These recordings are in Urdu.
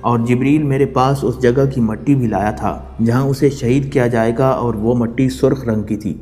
اور جبریل میرے پاس اس جگہ کی مٹی بھی لایا تھا جہاں اسے شہید کیا جائے گا، اور وہ مٹی سرخ رنگ کی تھی۔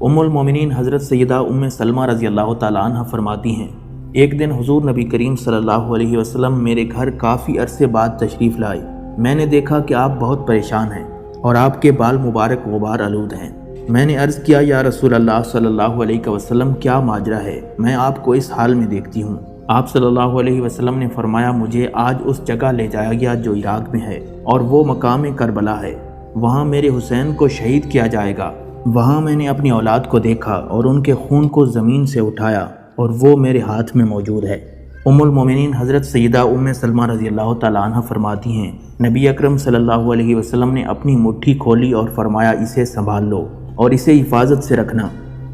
ام المومنین حضرت سیدہ ام سلمہ رضی اللہ تعالیٰ عنہ فرماتی ہیں، ایک دن حضور نبی کریم صلی اللہ علیہ وسلم میرے گھر کافی عرصے بعد تشریف لائے۔ میں نے دیکھا کہ آپ بہت پریشان ہیں اور آپ کے بال مبارک غبار آلود ہیں۔ میں نے عرض کیا، یا رسول اللہ صلی اللہ علیہ وسلم، کیا ماجرا ہے؟ میں آپ کو اس حال میں دیکھتی ہوں۔ آپ صلی اللہ علیہ وسلم نے فرمایا، مجھے آج اس جگہ لے جایا گیا جو عراق میں ہے، اور وہ مقام کربلا ہے۔ وہاں میرے حسین کو شہید کیا جائے گا۔ وہاں میں نے اپنی اولاد کو دیکھا اور ان کے خون کو زمین سے اٹھایا، اور وہ میرے ہاتھ میں موجود ہے۔ ام المومنین حضرت سیدہ ام سلمہ رضی اللہ تعالیٰ عنہ فرماتی ہیں، نبی اکرم صلی اللہ علیہ وسلم نے اپنی مٹھی کھولی اور فرمایا، اسے سنبھال لو اور اسے حفاظت سے رکھنا۔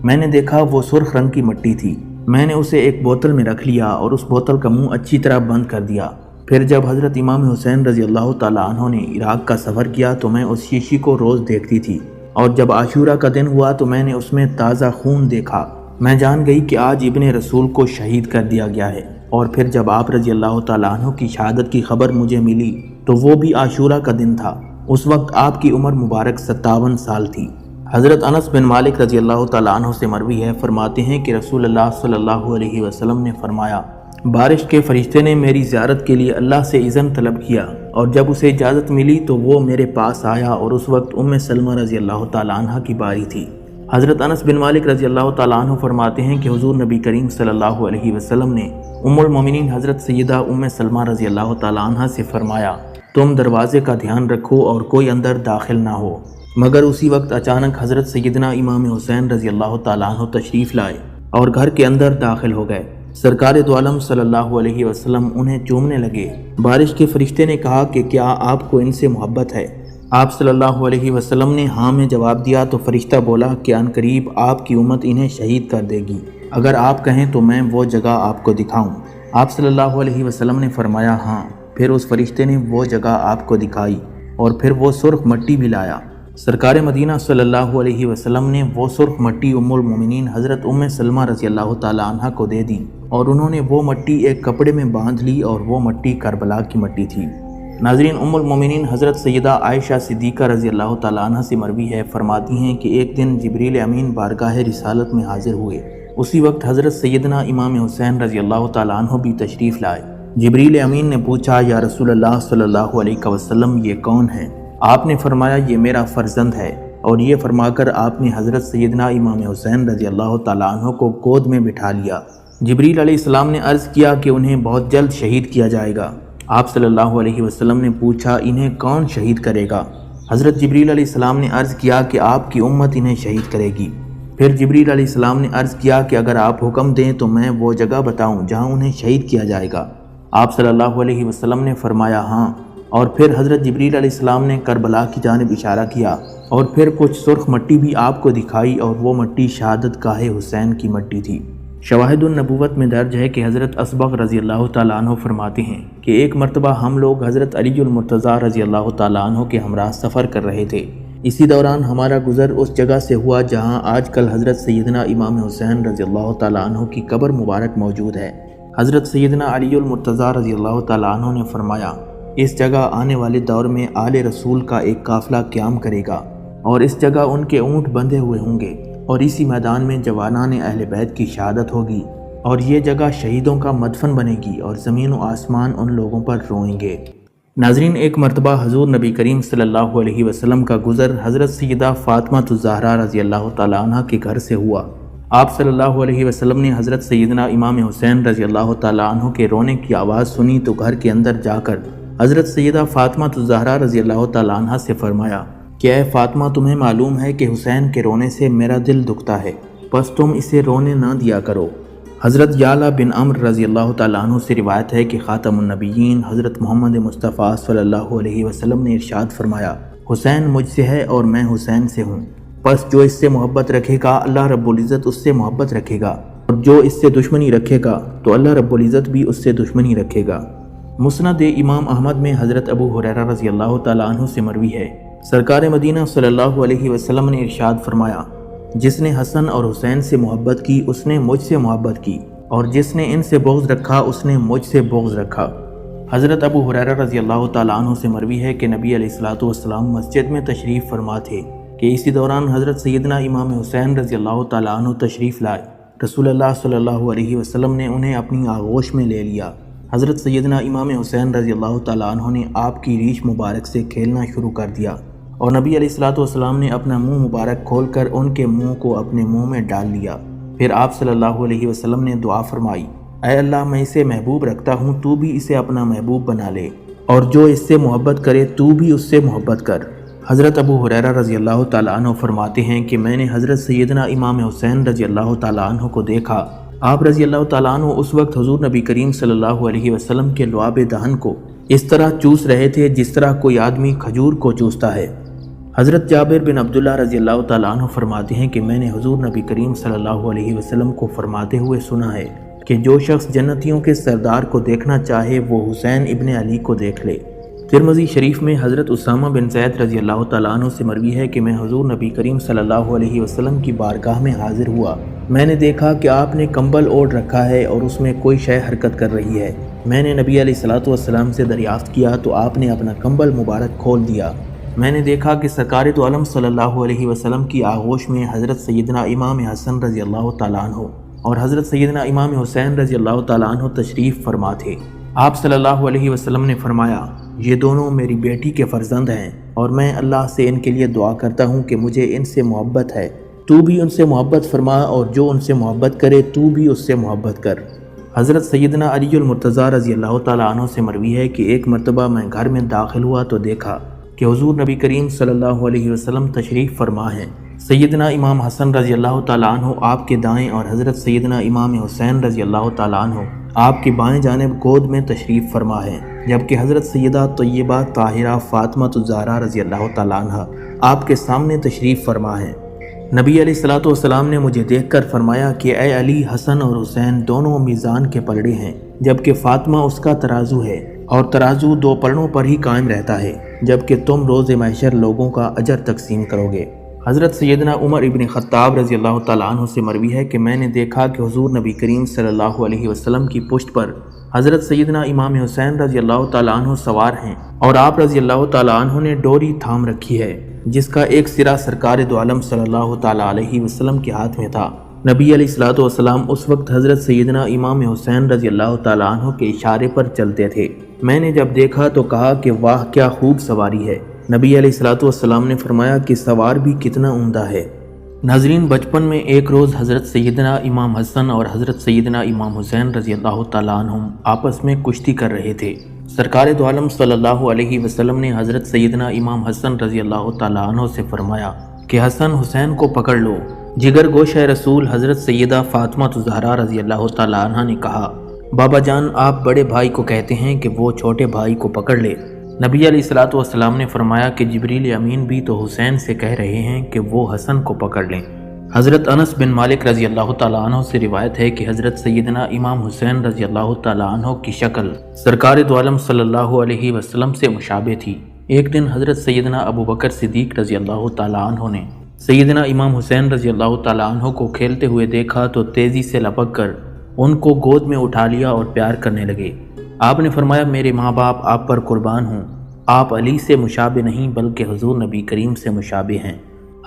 میں نے دیکھا وہ سرخ رنگ کی مٹی تھی۔ میں نے اسے ایک بوتل میں رکھ لیا اور اس بوتل کا منہ اچھی طرح بند کر دیا۔ پھر جب حضرت امام حسین رضی اللہ تعالیٰ عنہ نے عراق کا سفر کیا تو میں اس شیشی کو روز دیکھتی تھی، اور جب عاشورہ کا دن ہوا تو میں نے اس میں تازہ خون دیکھا۔ میں جان گئی کہ آج ابن رسول کو شہید کر دیا گیا ہے۔ اور پھر جب آپ رضی اللہ تعالیٰ عنہ کی شہادت کی خبر مجھے ملی تو وہ بھی عاشورہ کا دن تھا۔ اس وقت آپ کی عمر مبارک 57 سال تھی۔ حضرت انس بن مالک رضی اللہ تعالیٰ عنہ سے مروی ہے، فرماتے ہیں کہ رسول اللہ صلی اللہ علیہ وسلم نے فرمایا، بارش کے فرشتے نے میری زیارت کے لیے اللہ سے اذن طلب کیا، اور جب اسے اجازت ملی تو وہ میرے پاس آیا، اور اس وقت ام سلمہ رضی اللہ تعالیٰ عنہ کی باری تھی۔ حضرت انس بن مالک رضی اللہ تعالیٰ عنہ فرماتے ہیں کہ حضور نبی کریم صلی اللہ علیہ وسلم نے ام المومنین حضرت سیدہ ام سلمہ رضی اللہ تعالیٰ عنہ سے فرمایا، تم دروازے کا دھیان رکھو اور کوئی اندر داخل نہ ہو۔ مگر اسی وقت اچانک حضرت سیدنا امام حسین رضی اللہ تعالیٰ عنہ تشریف لائے اور گھر کے اندر داخل ہو گئے۔ سرکار دو عالم صلی اللہ علیہ وسلم انہیں چومنے لگے۔ بارش کے فرشتے نے کہا کہ کیا آپ کو ان سے محبت ہے؟ آپ صلی اللہ علیہ وسلم نے ہاں میں جواب دیا تو فرشتہ بولا کہ ان قریب آپ کی امت انہیں شہید کر دے گی، اگر آپ کہیں تو میں وہ جگہ آپ کو دکھاؤں؟ آپ صلی اللہ علیہ وسلم نے فرمایا ہاں۔ پھر اس فرشتے نے وہ جگہ آپ کو دکھائی اور پھر وہ سرخ مٹی بھی لایا۔ سرکار مدینہ صلی اللہ علیہ وسلم نے وہ سرخ مٹی ام المومنین حضرت ام سلمہ رضی اللہ تعالیٰ عنہ کو دے دی، اور انہوں نے وہ مٹی ایک کپڑے میں باندھ لی، اور وہ مٹی کربلا کی مٹی تھی۔ ناظرین، ام المومنین حضرت سیدہ عائشہ صدیقہ رضی اللہ تعالیٰ عنہ سے مروی ہے، فرماتی ہیں کہ ایک دن جبریل امین بارگاہ رسالت میں حاضر ہوئے۔ اسی وقت حضرت سیدنا امام حسین رضی اللہ تعالیٰ عنہ بھی تشریف لائے۔ جبریل امین نے پوچھا، یا رسول اللہ صلی اللہ علیہ وسلم، یہ کون ہے؟ آپ نے فرمایا، یہ میرا فرزند ہے، اور یہ فرما کر آپ نے حضرت سیدنا امام حسین رضی اللہ تعالیٰ عنہ کو گود میں بٹھا لیا۔ جبریل علیہ السلام نے عرض کیا کہ انہیں بہت جلد شہید کیا جائے گا۔ آپ صلی اللہ علیہ وسلم نے پوچھا، انہیں کون شہید کرے گا؟ حضرت جبریل علیہ السلام نے عرض کیا کہ آپ کی امت انہیں شہید کرے گی۔ پھر جبریل علیہ السلام نے عرض کیا کہ اگر آپ حکم دیں تو میں وہ جگہ بتاؤں جہاں انہیں شہید کیا جائے گا؟ آپ صلی اللہ علیہ وسلم نے فرمایا ہاں۔ اور پھر حضرت جبریل علیہ السلام نے کربلا کی جانب اشارہ کیا، اور پھر کچھ سرخ مٹی بھی آپ کو دکھائی، اور وہ مٹی شہادت گاہ حسین کی مٹی تھی۔ شواہد النبوت میں درج ہے کہ حضرت اصبغ رضی اللہ تعالیٰ عنہ فرماتے ہیں کہ ایک مرتبہ ہم لوگ حضرت علی المرتضیٰ رضی اللہ تعالیٰ عنہ کے ہمراہ سفر کر رہے تھے۔ اسی دوران ہمارا گزر اس جگہ سے ہوا جہاں آج کل حضرت سیدنا امام حسین رضی اللہ تعالیٰ عنہ کی قبر مبارک موجود ہے۔ حضرت سیدنا علی المرتضیٰ رضی اللہ تعالیٰ عنہ نے فرمایا، اس جگہ آنے والے دور میں آل رسول کا ایک قافلہ قیام کرے گا، اور اس جگہ ان کے اونٹ بندھے ہوئے ہوں گے، اور اسی میدان میں جوانان اہل بیت کی شہادت ہوگی، اور یہ جگہ شہیدوں کا مدفن بنے گی، اور زمین و آسمان ان لوگوں پر روئیں گے۔ ناظرین، ایک مرتبہ حضور نبی کریم صلی اللہ علیہ وسلم کا گزر حضرت سیدہ فاطمہ الزہرا رضی اللہ تعالیٰ عنہ کے گھر سے ہوا۔ آپ صلی اللہ علیہ وسلم نے حضرت سیدنا امام حسین رضی اللہ تعالیٰ عنہ کے رونے کی آواز سنی تو گھر کے اندر جا کر حضرت سیدہ فاطمہ الزہرا رضی اللہ تعالیٰ عنہ سے فرمایا کہ اے فاطمہ، تمہیں معلوم ہے کہ حسین کے رونے سے میرا دل دکھتا ہے، بس تم اسے رونے نہ دیا کرو۔ حضرت یعلا بن عمرو رضی اللہ تعالیٰ عنہ سے روایت ہے کہ خاتم النبیین حضرت محمد مصطفیٰ صلی اللہ علیہ وسلم نے ارشاد فرمایا، حسین مجھ سے ہے اور میں حسین سے ہوں، بس جو اس سے محبت رکھے گا اللہ رب العزت اس سے محبت رکھے گا، اور جو اس سے دشمنی رکھے گا تو اللہ رب العزت بھی اس سے دشمنی رکھے گا۔ مسند امام احمد میں حضرت ابو ہریرہ رضی اللہ تعالیٰ عنہ سے مروی ہے، سرکار مدینہ صلی اللہ علیہ وسلم نے ارشاد فرمایا، جس نے حسن اور حسین سے محبت کی اس نے مجھ سے محبت کی، اور جس نے ان سے بغض رکھا اس نے مجھ سے بغض رکھا۔ حضرت ابو ہریرہ رضی اللہ تعالیٰ عنہ سے مروی ہے کہ نبی علیہ الصلوۃ والسلام مسجد میں تشریف فرما تھے کہ اسی دوران حضرت سیدنا امام حسین رضی اللہ تعالیٰ عنہ تشریف لائے۔ رسول اللہ صلی اللہ علیہ وسلم نے انہیں اپنی آغوش میں لے لیا۔ حضرت سیدنا امام حسین رضی اللہ تعالیٰ عنہ نے آپ کی ریش مبارک سے کھیلنا شروع کر دیا اور نبی علیہ الصلوۃ والسلام نے اپنا منہ مبارک کھول کر ان کے منہ کو اپنے منہ میں ڈال لیا۔ پھر آپ صلی اللہ علیہ وسلم نے دعا فرمائی، اے اللہ میں اسے محبوب رکھتا ہوں، تو بھی اسے اپنا محبوب بنا لے، اور جو اس سے محبت کرے تو بھی اس سے محبت کر۔ حضرت ابو ہریرہ رضی اللہ تعالیٰ عنہ فرماتے ہیں کہ میں نے حضرت سیدنا امام حسین رضی اللہ تعالیٰ عنہ کو دیکھا۔ آپ رضی اللہ تعالیٰ عنہ اس وقت حضور نبی کریم صلی اللہ علیہ وسلم کے لعاب دہن کو اس طرح چوس رہے تھے جس طرح کوئی آدمی کھجور کو چوستا ہے۔ حضرت جابر بن عبداللہ رضی اللہ تعالیٰ عنہ فرماتے ہیں کہ میں نے حضور نبی کریم صلی اللہ علیہ وسلم کو فرماتے ہوئے سنا ہے کہ جو شخص جنتیوں کے سردار کو دیکھنا چاہے وہ حسین ابن علی کو دیکھ لے۔ ترمذی شریف میں حضرت اسامہ بن زید رضی اللہ تعالیٰ عنہ سے مروی ہے کہ میں حضور نبی کریم صلی اللہ علیہ وسلم کی بارگاہ میں حاضر ہوا۔ میں نے دیکھا کہ آپ نے کمبل اوڑھ رکھا ہے اور اس میں کوئی شے حرکت کر رہی ہے۔ میں نے نبی علیہ الصلوۃ والسلام سے دریافت کیا تو آپ نے اپنا کمبل مبارک کھول دیا۔ میں نے دیکھا کہ سرکار دو عالم صلی اللہ علیہ وسلم کی آغوش میں حضرت سیدنا امام حسن رضی اللہ تعالیٰ عنہ اور حضرت سیدنا امام حسین رضی اللہ تعالیٰ عنہ تشریف فرما تھے۔ آپ صلی اللہ علیہ وسلم نے فرمایا، یہ دونوں میری بیٹی کے فرزند ہیں اور میں اللہ سے ان کے لیے دعا کرتا ہوں کہ مجھے ان سے محبت ہے، تو بھی ان سے محبت فرما، اور جو ان سے محبت کرے تو بھی اس سے محبت کر۔ حضرت سیدنا علی المرتضیٰ رضی اللہ تعالیٰ عنہ سے مروی ہے کہ ایک مرتبہ میں گھر میں داخل ہوا تو دیکھا کہ حضور نبی کریم صلی اللہ علیہ وسلم تشریف فرما ہیں۔ سیدنا امام حسن رضی اللہ تعالیٰ عنہ آپ کے دائیں اور حضرت سیدنا امام حسین رضی اللہ تعالیٰ عنہ آپ کی بائیں جانب گود میں تشریف فرما ہے، جبکہ حضرت سیدہ طیبہ طاہرہ فاطمہ الزہرا رضی اللہ تعالیٰ عنہ آپ کے سامنے تشریف فرما ہے۔ نبی علیہ الصلوۃ والسلام نے مجھے دیکھ کر فرمایا کہ اے علی، حسن اور حسین دونوں میزان کے پلڑے ہیں، جبکہ فاطمہ اس کا ترازو ہے، اور ترازو دو پلڑوں پر ہی قائم رہتا ہے، جبکہ تم روز محشر لوگوں کا اجر تقسیم کرو گے۔ حضرت سیدنا عمر ابن خطاب رضی اللہ تعالیٰ عنہ سے مروی ہے کہ میں نے دیکھا کہ حضور نبی کریم صلی اللہ علیہ وسلم کی پشت پر حضرت سیدنا امام حسین رضی اللہ تعالیٰ عنہ سوار ہیں، اور آپ رضی اللہ تعالیٰ عنہ نے ڈوری تھام رکھی ہے جس کا ایک سرا سرکار دو عالم صلی اللہ تعالیٰ علیہ وسلم کے ہاتھ میں تھا۔ نبی علیہ الصلوۃ والسلام اس وقت حضرت سیدنا امام حسین رضی اللہ تعالیٰ عنہ کے اشارے پر چلتے تھے۔ میں نے جب دیکھا تو کہا کہ واہ کیا خوب سواری ہے۔ نبی علیہ الصلوۃ والسلام نے فرمایا کہ سوار بھی کتنا عمدہ ہے۔ ناظرین، بچپن میں ایک روز حضرت سیدنا امام حسن اور حضرت سیدنا امام حسین رضی اللہ تعالیٰ عنہم آپس میں کشتی کر رہے تھے۔ سرکار دو عالم صلی اللہ علیہ وسلم نے حضرت سیدنا امام حسن رضی اللہ تعالیٰ عنہ سے فرمایا کہ حسن حسین کو پکڑ لو۔ جگر گوشہ رسول حضرت سیدہ فاطمہ الزہرا رضی اللہ تعالیٰ عنہ نے کہا، بابا جان، آپ بڑے بھائی کو کہتے ہیں کہ وہ چھوٹے بھائی کو پکڑ لے۔ نبی علیہ الصلوۃ والسلام نے فرمایا کہ جبریل امین بھی تو حسین سے کہہ رہے ہیں کہ وہ حسن کو پکڑ لیں۔ حضرت انس بن مالک رضی اللہ تعالیٰ عنہ سے روایت ہے کہ حضرت سیدنا امام حسین رضی اللہ تعالیٰ عنہ کی شکل سرکار دو عالم صلی اللہ علیہ وسلم سے مشابہ تھی۔ ایک دن حضرت سیدنا ابو بکر صدیق رضی اللہ تعالیٰ عنہ نے سیدنا امام حسین رضی اللہ تعالیٰ عنہ کو کھیلتے ہوئے دیکھا تو تیزی سے لپک کر ان کو گود میں اٹھا لیا اور پیار کرنے لگے۔ آپ نے فرمایا، میرے ماں باپ آپ پر قربان ہوں، آپ علی سے مشابہ نہیں بلکہ حضور نبی کریم سے مشابہ ہیں۔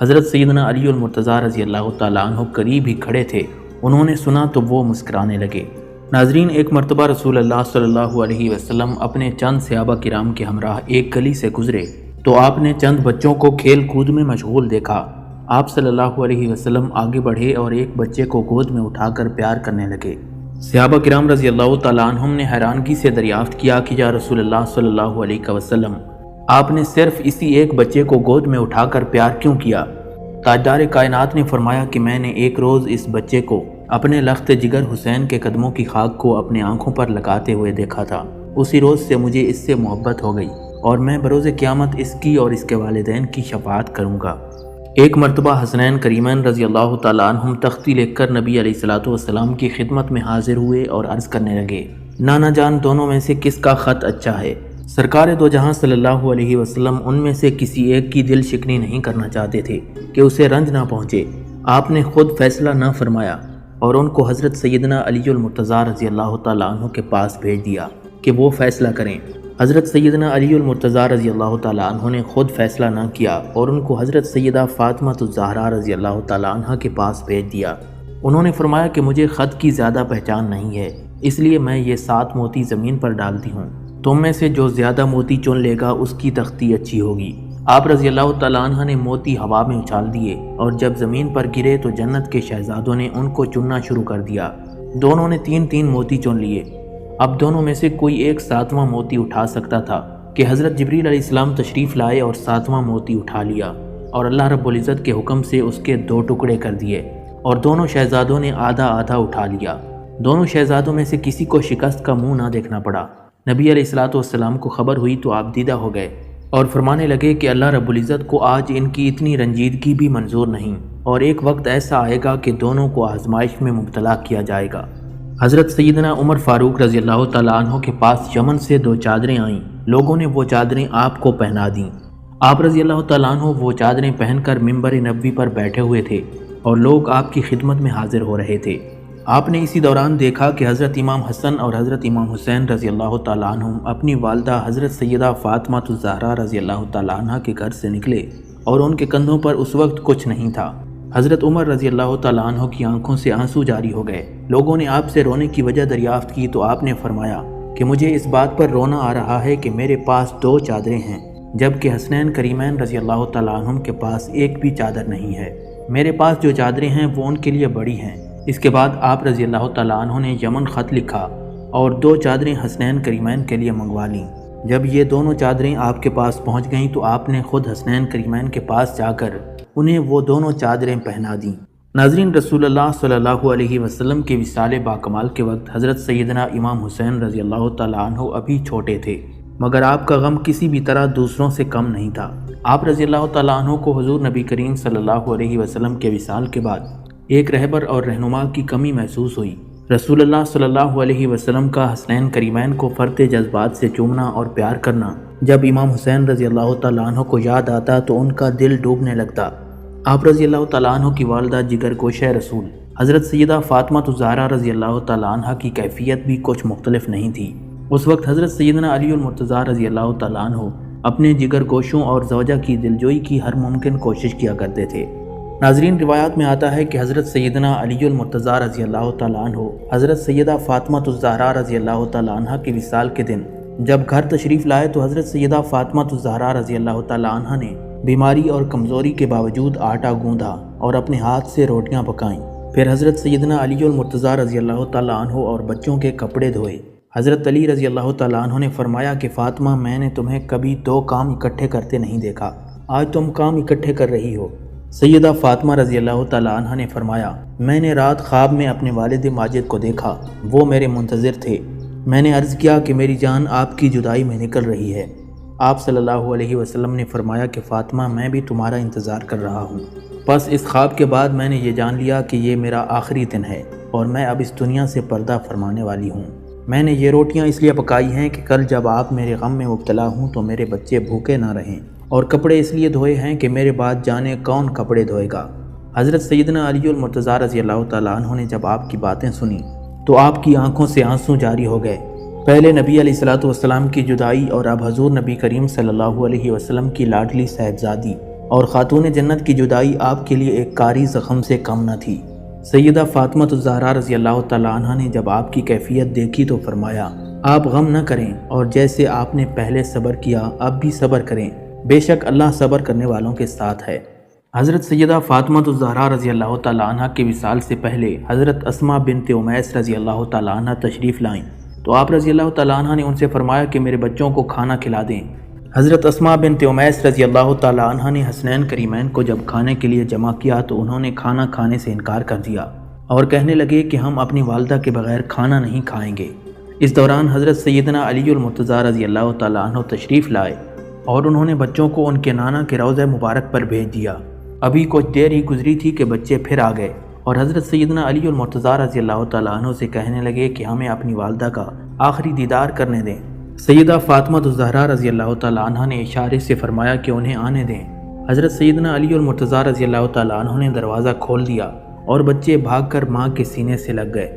حضرت سیدنا علی المرتضیٰ رضی اللہ تعالیٰ عنہ قریب ہی کھڑے تھے، انہوں نے سنا تو وہ مسکرانے لگے۔ ناظرین، ایک مرتبہ رسول اللہ صلی اللہ علیہ وسلم اپنے چند صحابہ کرام کے ہمراہ ایک گلی سے گزرے تو آپ نے چند بچوں کو کھیل کود میں مشغول دیکھا۔ آپ صلی اللہ علیہ وسلم آگے بڑھے اور ایک بچے کو گود میں اٹھا کر پیار کرنے لگے۔ صحابہ کرام رضی اللہ تعالیٰ عنہم نے حیرانگی سے دریافت کیا کہ یا رسول اللہ صلی اللہ علیہ وسلم، آپ نے صرف اسی ایک بچے کو گود میں اٹھا کر پیار کیوں کیا؟ تاجدار کائنات نے فرمایا کہ میں نے ایک روز اس بچے کو اپنے لخت جگر حسین کے قدموں کی خاک کو اپنے آنکھوں پر لگاتے ہوئے دیکھا تھا۔ اسی روز سے مجھے اس سے محبت ہو گئی اور میں بروز قیامت اس کی اور اس کے والدین کی شفاعت کروں گا۔ ایک مرتبہ حسنین کریمین رضی اللہ تعالیٰ عنہم تختی لے کر نبی علیہ الصلوۃ والسلام کی خدمت میں حاضر ہوئے اور عرض کرنے لگے، نانا جان، دونوں میں سے کس کا خط اچھا ہے؟ سرکار دو جہاں صلی اللہ علیہ وسلم ان میں سے کسی ایک کی دل شکنی نہیں کرنا چاہتے تھے کہ اسے رنج نہ پہنچے۔ آپ نے خود فیصلہ نہ فرمایا اور ان کو حضرت سیدنا علی المرتضیٰ رضی اللہ تعالیٰ عنہ کے پاس بھیج دیا۔ کہ وہ فیصلہ کریں۔ حضرت سیدنا علی المرتضیٰ رضی اللہ تعالیٰ عنہ نے خود فیصلہ نہ کیا اور ان کو حضرت سیدہ فاطمہ الزہرا رضی اللہ تعالیٰ عنہ کے پاس بھیج دیا۔ انہوں نے فرمایا کہ مجھے خط کی زیادہ پہچان نہیں ہے، اس لیے میں یہ 7 موتی زمین پر ڈالتی ہوں، تم میں سے جو زیادہ موتی چن لے گا اس کی تختی اچھی ہوگی۔ آپ رضی اللہ تعالیٰ عنہ نے موتی ہوا میں اچھال دیے اور جب زمین پر گرے تو جنت کے شہزادوں نے ان کو چننا شروع کر دیا۔ دونوں نے 3 موتی چن لیے۔ اب دونوں میں سے کوئی ایک 7واں موتی اٹھا سکتا تھا کہ حضرت جبریل علیہ السلام تشریف لائے اور 7واں موتی اٹھا لیا اور اللہ رب العزت کے حکم سے اس کے 2 ٹکڑے کر دیے اور دونوں شہزادوں نے آدھا آدھا اٹھا لیا۔ دونوں شہزادوں میں سے کسی کو شکست کا منہ نہ دیکھنا پڑا۔ نبی علیہ السلام کو خبر ہوئی تو آپ دیدہ ہو گئے اور فرمانے لگے کہ اللہ رب العزت کو آج ان کی اتنی رنجیدگی بھی منظور نہیں، اور ایک وقت ایسا آئے گا کہ دونوں کو آزمائش میں مبتلا کیا جائے گا۔ حضرت سیدنا عمر فاروق رضی اللہ تعالیٰ عنہ کے پاس یمن سے 2 چادریں آئیں۔ لوگوں نے وہ چادریں آپ کو پہنا دیں۔ آپ رضی اللہ تعالیٰ عنہ وہ چادریں پہن کر منبر نبوی پر بیٹھے ہوئے تھے اور لوگ آپ کی خدمت میں حاضر ہو رہے تھے۔ آپ نے اسی دوران دیکھا کہ حضرت امام حسن اور حضرت امام حسین رضی اللہ تعالیٰ عنہ اپنی والدہ حضرت سیدہ فاطمہ الزہرا رضی اللہ تعالیٰ عنہ کے گھر سے نکلے اور ان کے کندھوں پر اس وقت کچھ نہیں تھا۔ حضرت عمر رضی اللہ تعالیٰ عنہ کی آنکھوں سے آنسو جاری ہو گئے۔ لوگوں نے آپ سے رونے کی وجہ دریافت کی تو آپ نے فرمایا کہ مجھے اس بات پر رونا آ رہا ہے کہ میرے پاس 2 چادریں ہیں، جبکہ حسنین کریمین رضی اللہ تعالیٰ عنہ کے پاس ایک بھی چادر نہیں ہے۔ میرے پاس جو چادریں ہیں وہ ان کے لیے بڑی ہیں۔ اس کے بعد آپ رضی اللہ تعالیٰ عنہ نے یمن خط لکھا اور 2 چادریں حسنین کریمین کے لیے منگوا لیں۔ جب یہ دونوں چادریں آپ کے پاس پہنچ گئیں تو آپ نے خود حسنین کریمین کے پاس جا کر انہیں وہ دونوں چادریں پہنا دیں۔ ناظرین، رسول اللہ صلی اللہ علیہ وسلم کے وصال باکمال کے وقت حضرت سیدنا امام حسین رضی اللہ تعالیٰ عنہ ابھی چھوٹے تھے، مگر آپ کا غم کسی بھی طرح دوسروں سے کم نہیں تھا۔ آپ رضی اللہ تعالیٰ عنہ کو حضور نبی کریم صلی اللہ علیہ وسلم کے وصال کے بعد ایک رہبر اور رہنما کی کمی محسوس ہوئی۔ رسول اللہ صلی اللہ علیہ وسلم کا حسنین کریمین کو فرط جذبات سے چومنا اور پیار کرنا جب امام حسین رضی اللہ تعالیٰ عنہ کو یاد آتا تو ان کا دل ڈوبنے لگتا۔ آپ رضی اللہ تعالیٰ عنہ کی والدہ جگر گوشہ رسول حضرت سیدہ فاطمہ الزہرا رضی اللہ تعالیٰ عنہ کی کیفیت بھی کچھ مختلف نہیں تھی۔ اس وقت حضرت سیدنا علی المرتضیٰ رضی اللہ تعالیٰ عنہ اپنے جگر گوشوں اور زوجہ کی دلجوئی کی ہر ممکن کوشش کیا کرتے تھے۔ ناظرین، روایات میں آتا ہے کہ حضرت سیدنا علی المرتضیٰ رضی اللہ تعالیٰ عنہ حضرت سیدہ فاطمہ الزہرا رضی اللہ تعالیٰ عنہ کے وصال کے دن جب گھر تشریف لائے تو حضرت سیدہ فاطمہ الزہرا رضی اللہ تعالیٰ عنہ نے بیماری اور کمزوری کے باوجود آٹا گوندھا اور اپنے ہاتھ سے روٹیاں پکائیں۔ پھر حضرت سیدنا علی المرتضیٰ رضی اللہ تعالیٰ عنہ اور بچوں کے کپڑے دھوئے۔ حضرت علی رضی اللہ تعالیٰ عنہ نے فرمایا کہ فاطمہ، میں نے تمہیں کبھی 2 کام اکٹھے کرتے نہیں دیکھا، آج تم کام اکٹھے کر رہی ہو۔ سیدہ فاطمہ رضی اللہ تعالیٰ عنہ نے فرمایا، میں نے رات خواب میں اپنے والد ماجد کو دیکھا، وہ میرے منتظر تھے۔ میں نے عرض کیا کہ میری جان آپ کی جدائی میں نکل رہی ہے۔ آپ صلی اللہ علیہ وسلم نے فرمایا کہ فاطمہ، میں بھی تمہارا انتظار کر رہا ہوں۔ بس اس خواب کے بعد میں نے یہ جان لیا کہ یہ میرا آخری دن ہے اور میں اب اس دنیا سے پردہ فرمانے والی ہوں۔ میں نے یہ روٹیاں اس لیے پکائی ہیں کہ کل جب آپ میرے غم میں مبتلا ہوں تو میرے بچے بھوکے نہ رہیں، اور کپڑے اس لیے دھوئے ہیں کہ میرے بعد جانے کون کپڑے دھوئے گا۔ حضرت سیدنا علی المرتضیٰ رضی اللہ تعالیٰ عنہ نے جب آپ کی باتیں سنی تو آپ کی آنکھوں سے آنسو جاری ہو گئے۔ پہلے نبی علیہ السلام کی جدائی اور اب حضور نبی کریم صلی اللہ علیہ وسلم کی لاڈلی صاحبزادی اور خاتون جنت کی جدائی آپ کے لیے ایک کاری زخم سے کم نہ تھی۔ سیدہ فاطمہ الزہرا رضی اللہ تعالیٰ عنہ نے جب آپ کی کیفیت دیکھی تو فرمایا، آپ غم نہ کریں اور جیسے آپ نے پہلے صبر کیا اب بھی صبر کریں، بے شک اللہ صبر کرنے والوں کے ساتھ ہے۔ حضرت سیدہ فاطمہ الزہرا رضی اللہ تعالیٰ عنہ کے وصال سے پہلے حضرت اسماء بنت امیس رضی اللہ تعالیٰ عنہ تشریف لائیں تو آپ رضی اللہ تعالیٰ عنہ نے ان سے فرمایا کہ میرے بچوں کو کھانا کھلا دیں۔ حضرت اسماء بنت امیس رضی اللہ تعالیٰ عنہ نے حسنین کریمین کو جب کھانے کے لیے جمع کیا تو انہوں نے کھانا کھانے سے انکار کر دیا اور کہنے لگے کہ ہم اپنی والدہ کے بغیر کھانا نہیں کھائیں گے۔ اس دوران حضرت سیدنا علی المرتضیٰ رضی اللہ تعالیٰ عنہ تشریف لائے اور انہوں نے بچوں کو ان کے نانا کے روضہ مبارک پر بھیج دیا۔ ابھی کچھ دیر ہی گزری تھی کہ بچے پھر آ گئے اور حضرت سیدنا علی المرتضیٰ رضی اللہ تعالیٰ عنہ سے کہنے لگے کہ ہمیں اپنی والدہ کا آخری دیدار کرنے دیں۔ سیدہ فاطمہ الزہرا رضی اللہ تعالیٰ عنہ نے اشارے سے فرمایا کہ انہیں آنے دیں۔ حضرت سیدنا علی المرتضیٰ رضی اللہ تعالیٰ عنہ نے دروازہ کھول دیا اور بچے بھاگ کر ماں کے سینے سے لگ گئے۔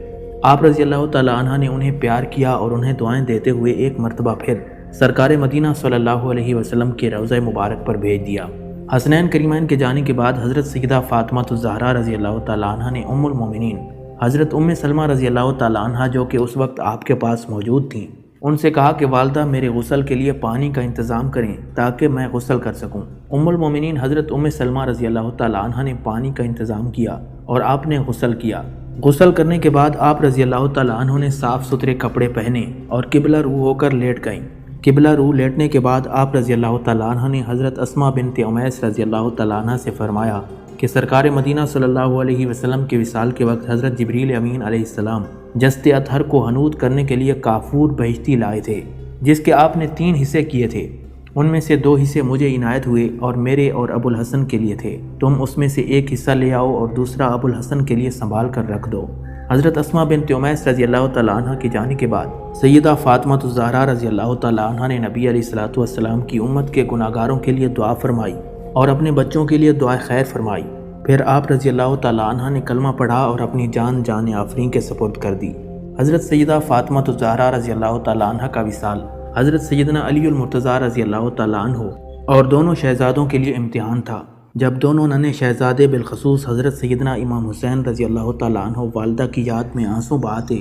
آپ رضی اللہ تعالیٰ عنہ نے انہیں پیار کیا اور انہیں دعائیں دیتے ہوئے ایک مرتبہ پھر سرکار مدینہ صلی اللہ علیہ وسلم کے روضہ مبارک پر بھیج دیا۔ حسنین کریمین کے جانے کے بعد حضرت سیدہ فاطمہ الزہرا رضی اللہ تعالیٰ عنہ نے ام المومنین حضرت ام سلمہ رضی اللہ تعالیٰ عنہ جو کہ اس وقت آپ کے پاس موجود تھیں ان سے کہا کہ والدہ میرے غسل کے لیے پانی کا انتظام کریں تاکہ میں غسل کر سکوں۔ ام المومنین حضرت ام سلمہ رضی اللہ تعالیٰ عنہ نے پانی کا انتظام کیا اور آپ نے غسل کیا۔ غسل کرنے کے بعد آپ رضی اللہ تعالیٰ عنہ نے صاف ستھرے کپڑے پہنے اور قبلہ رو ہو کر لیٹ گئیں۔ قبلہ رو لیٹنے کے بعد آپ رضی اللہ تعالیٰ عنہ نے حضرت اسماء بنت امیس رضی اللہ تعالیٰ عنہ سے فرمایا کہ سرکار مدینہ صلی اللہ علیہ وسلم کے وصال کے وقت حضرت جبریل امین علیہ السلام جست اطہر کو حنوط کرنے کے لیے کافور بہشتی لائے تھے، جس کے آپ نے 3 حصے کیے تھے۔ ان میں سے 2 حصے مجھے عنایت ہوئے اور میرے اور ابو الحسن کے لیے تھے، تم اس میں سے ایک حصہ لے آؤ اور دوسرا ابو الحسن کے لیے سنبھال کر رکھ دو۔ حضرت اسماء بنت امیس رضی اللہ تعالیٰ عنہ کے جانے کے بعد سیدہ فاطمہ الزہرا رضی اللہ تعالیٰ عنہ نے نبی علیہ الصلوۃ والسلام کی امت کے گناہگاروں کے لیے دعا فرمائی اور اپنے بچوں کے لیے دعا خیر فرمائی۔ پھر آپ رضی اللہ تعالیٰ عنہ نے کلمہ پڑھا اور اپنی جان آفرین کے سپرد کر دی۔ حضرت سیدہ فاطمہ الزہرا رضی اللہ تعالیٰ عنہ کا وصال حضرت سیدنا علی المرتضیٰ رضی اللہ تعالیٰ عنہ اور دونوں شہزادوں کے لیے امتحان تھا۔ جب دونوں ننھے شہزادے بالخصوص حضرت سیدنا امام حسین رضی اللہ تعالیٰ عنہ والدہ کی یاد میں آنسو بہاتے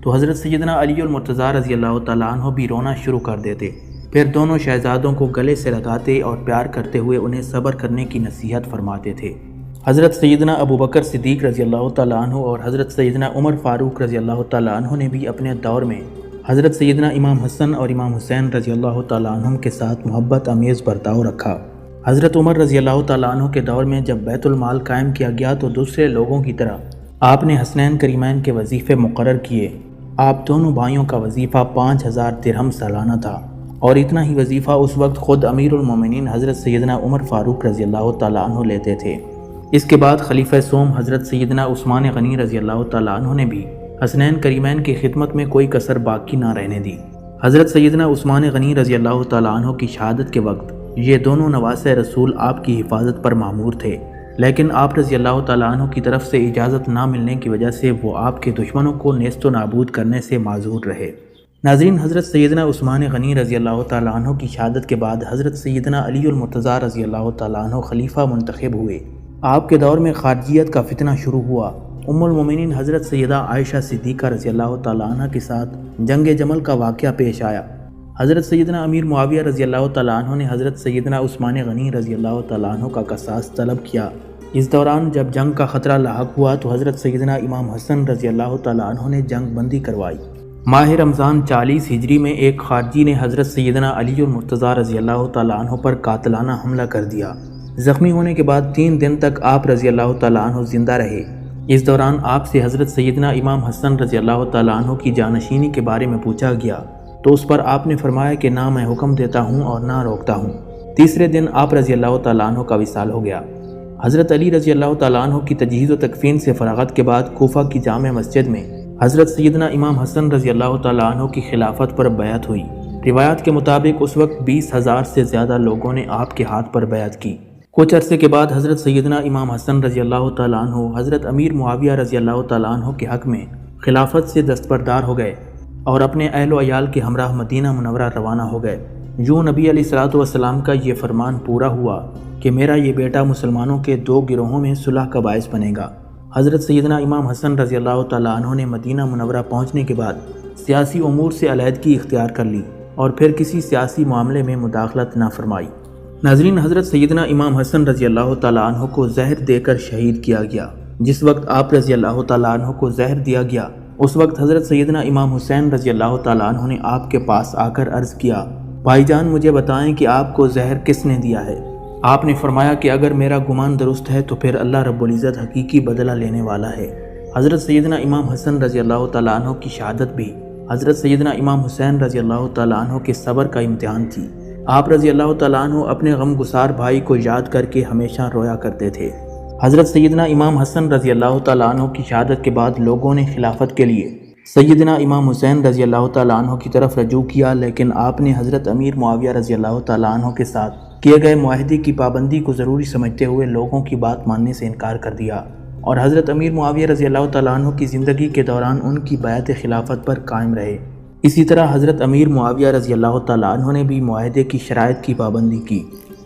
تو حضرت سیدنا علی المرتضیٰ رضی اللہ تعالیٰ عنہ بھی رونا شروع کر دیتے۔ پھر دونوں شہزادوں کو گلے سے لگاتے اور پیار کرتے ہوئے انہیں صبر کرنے کی نصیحت فرماتے تھے۔ حضرت سیدنا ابو بکر صدیق رضی اللہ تعالیٰ عنہ اور حضرت سیدنا عمر فاروق رضی اللہ تعالیٰ عنہ نے بھی اپنے دور میں حضرت سیدنا امام حسن اور امام حسین رضی اللہ تعالیٰ عنہ کے ساتھ محبت آمیز برتاؤ رکھا۔ حضرت عمر رضی اللہ تعالیٰ عنہ کے دور میں جب بیت المال قائم کیا گیا تو دوسرے لوگوں کی طرح آپ نے حسنین کریمین کے وظیفے مقرر کیے۔ آپ دونوں بھائیوں کا وظیفہ 5000 درہم سالانہ تھا، اور اتنا ہی وظیفہ اس وقت خود امیر المومنین حضرت سیدنا عمر فاروق رضی اللہ تعالیٰ عنہ لیتے تھے۔ اس کے بعد خلیفہ سوم حضرت سیدنا عثمان غنی رضی اللہ تعالیٰ عنہ نے بھی حسنین کریمین کی خدمت میں کوئی کسر باقی نہ رہنے دی۔ حضرت سیدنا عثمان غنی رضی اللہ تعالیٰ عنہ کی شہادت کے وقت یہ دونوں نواسۂ رسول آپ کی حفاظت پر مامور تھے، لیکن آپ رضی اللہ تعالیٰ عنہ کی طرف سے اجازت نہ ملنے کی وجہ سے وہ آپ کے دشمنوں کو نیست و نابود کرنے سے معذور رہے۔ ناظرین، حضرت سیدنا عثمان غنی رضی اللہ تعالیٰ عنہ کی شہادت کے بعد حضرت سیدنا علی المرتضیٰ رضی اللہ تعالیٰ عنہ خلیفہ منتخب ہوئے۔ آپ کے دور میں خارجیت کا فتنہ شروع ہوا۔ ام المومنین حضرت سیدہ عائشہ صدیقہ رضی اللہ تعالیٰ عنہ کے ساتھ جنگ جمل کا واقعہ پیش آیا۔ حضرت سیدنا امیر معاویہ رضی اللہ تعالیٰ عنہ نے حضرت سیدنا عثمان غنی رضی اللہ تعالیٰ عنہ کا قصاص طلب کیا۔ اس دوران جب جنگ کا خطرہ لاحق ہوا تو حضرت سیدنا امام حسن رضی اللہ تعالیٰ عنہ نے جنگ بندی کروائی۔ ماہ رمضان 40 ہجری میں ایک خارجی نے حضرت سیدنا علی المرتضیٰ رضی اللہ تعالیٰ عنہ پر قاتلانہ حملہ کر دیا۔ زخمی ہونے کے بعد 3 دن تک آپ رضی اللہ تعالیٰ عنہ زندہ رہے۔ اس دوران آپ سے حضرت سیدنا امام حسن رضی اللہ تعالیٰ عنہ کی جانشینی کے بارے میں پوچھا گیا تو اس پر آپ نے فرمایا کہ نہ میں حکم دیتا ہوں اور نہ روکتا ہوں۔ تیسرے دن آپ رضی اللہ تعالیٰ عنہ کا وصال ہو گیا۔ حضرت علی رضی اللہ تعالیٰ عنہ کی تجہیز و تکفین سے فراغت کے بعد کوفہ کی جامع مسجد میں حضرت سیدنا امام حسن رضی اللہ تعالیٰ عنہ کی خلافت پر بیعت ہوئی۔ روایات کے مطابق اس وقت 20,000 سے زیادہ لوگوں نے آپ کے ہاتھ پر بیعت کی۔ کچھ عرصے کے بعد حضرت سیدنا امام حسن رضی اللہ تعالیٰ عنہ حضرت امیر معاویہ رضی اللہ تعالیٰ عنہ کے حق میں خلافت سے دستبردار ہو گئے اور اپنے اہل و عیال کے ہمراہ مدینہ منورہ روانہ ہو گئے۔ یوں نبی علیہ الصلوۃ والسلام کا یہ فرمان پورا ہوا کہ میرا یہ بیٹا مسلمانوں کے 2 گروہوں میں صلح کا باعث بنے گا۔ حضرت سیدنا امام حسن رضی اللہ تعالیٰ عنہ نے مدینہ منورہ پہنچنے کے بعد سیاسی امور سے علیحدگی اختیار کر لی اور پھر کسی سیاسی معاملے میں مداخلت نہ فرمائی۔ ناظرین، حضرت سیدنا امام حسن رضی اللہ تعالیٰ عنہ کو زہر دے کر شہید کیا گیا۔ جس وقت آپ رضی اللہ تعالیٰ عنہ کو زہر دیا گیا اس وقت حضرت سیدنا امام حسین رضی اللہ تعالیٰ عنہ نے آپ کے پاس آ کر عرض کیا، بھائی جان مجھے بتائیں کہ آپ کو زہر کس نے دیا ہے؟ آپ نے فرمایا کہ اگر میرا گمان درست ہے تو پھر اللہ رب العزت حقیقی بدلہ لینے والا ہے۔ حضرت سیدنا امام حسن رضی اللہ تعالیٰ عنہ کی شہادت بھی حضرت سیدنا امام حسین رضی اللہ تعالیٰ عنہ کے صبر کا امتحان تھی۔ آپ رضی اللہ تعالیٰ عنہ اپنے غم گسار بھائی کو یاد کر کے ہمیشہ رویا کرتے تھے۔ حضرت سیدنا امام حسن رضی اللہ تعالیٰ عنہ کی شہادت کے بعد لوگوں نے خلافت کے لیے سیدنا امام حسین رضی اللہ تعالیٰ عنہ کی طرف رجوع کیا، لیکن آپ نے حضرت امیر معاویہ رضی اللہ تعالیٰ عنہ کے ساتھ کیے گئے معاہدے کی پابندی کو ضروری سمجھتے ہوئے لوگوں کی بات ماننے سے انکار کر دیا اور حضرت امیر معاویہ رضی اللہ تعالیٰ عنہ کی زندگی کے دوران ان کی بیعت خلافت پر قائم رہے۔ اسی طرح حضرت امیر معاویہ رضی اللہ تعالیٰ عنہ نے بھی معاہدے کی شرائط کی پابندی کی۔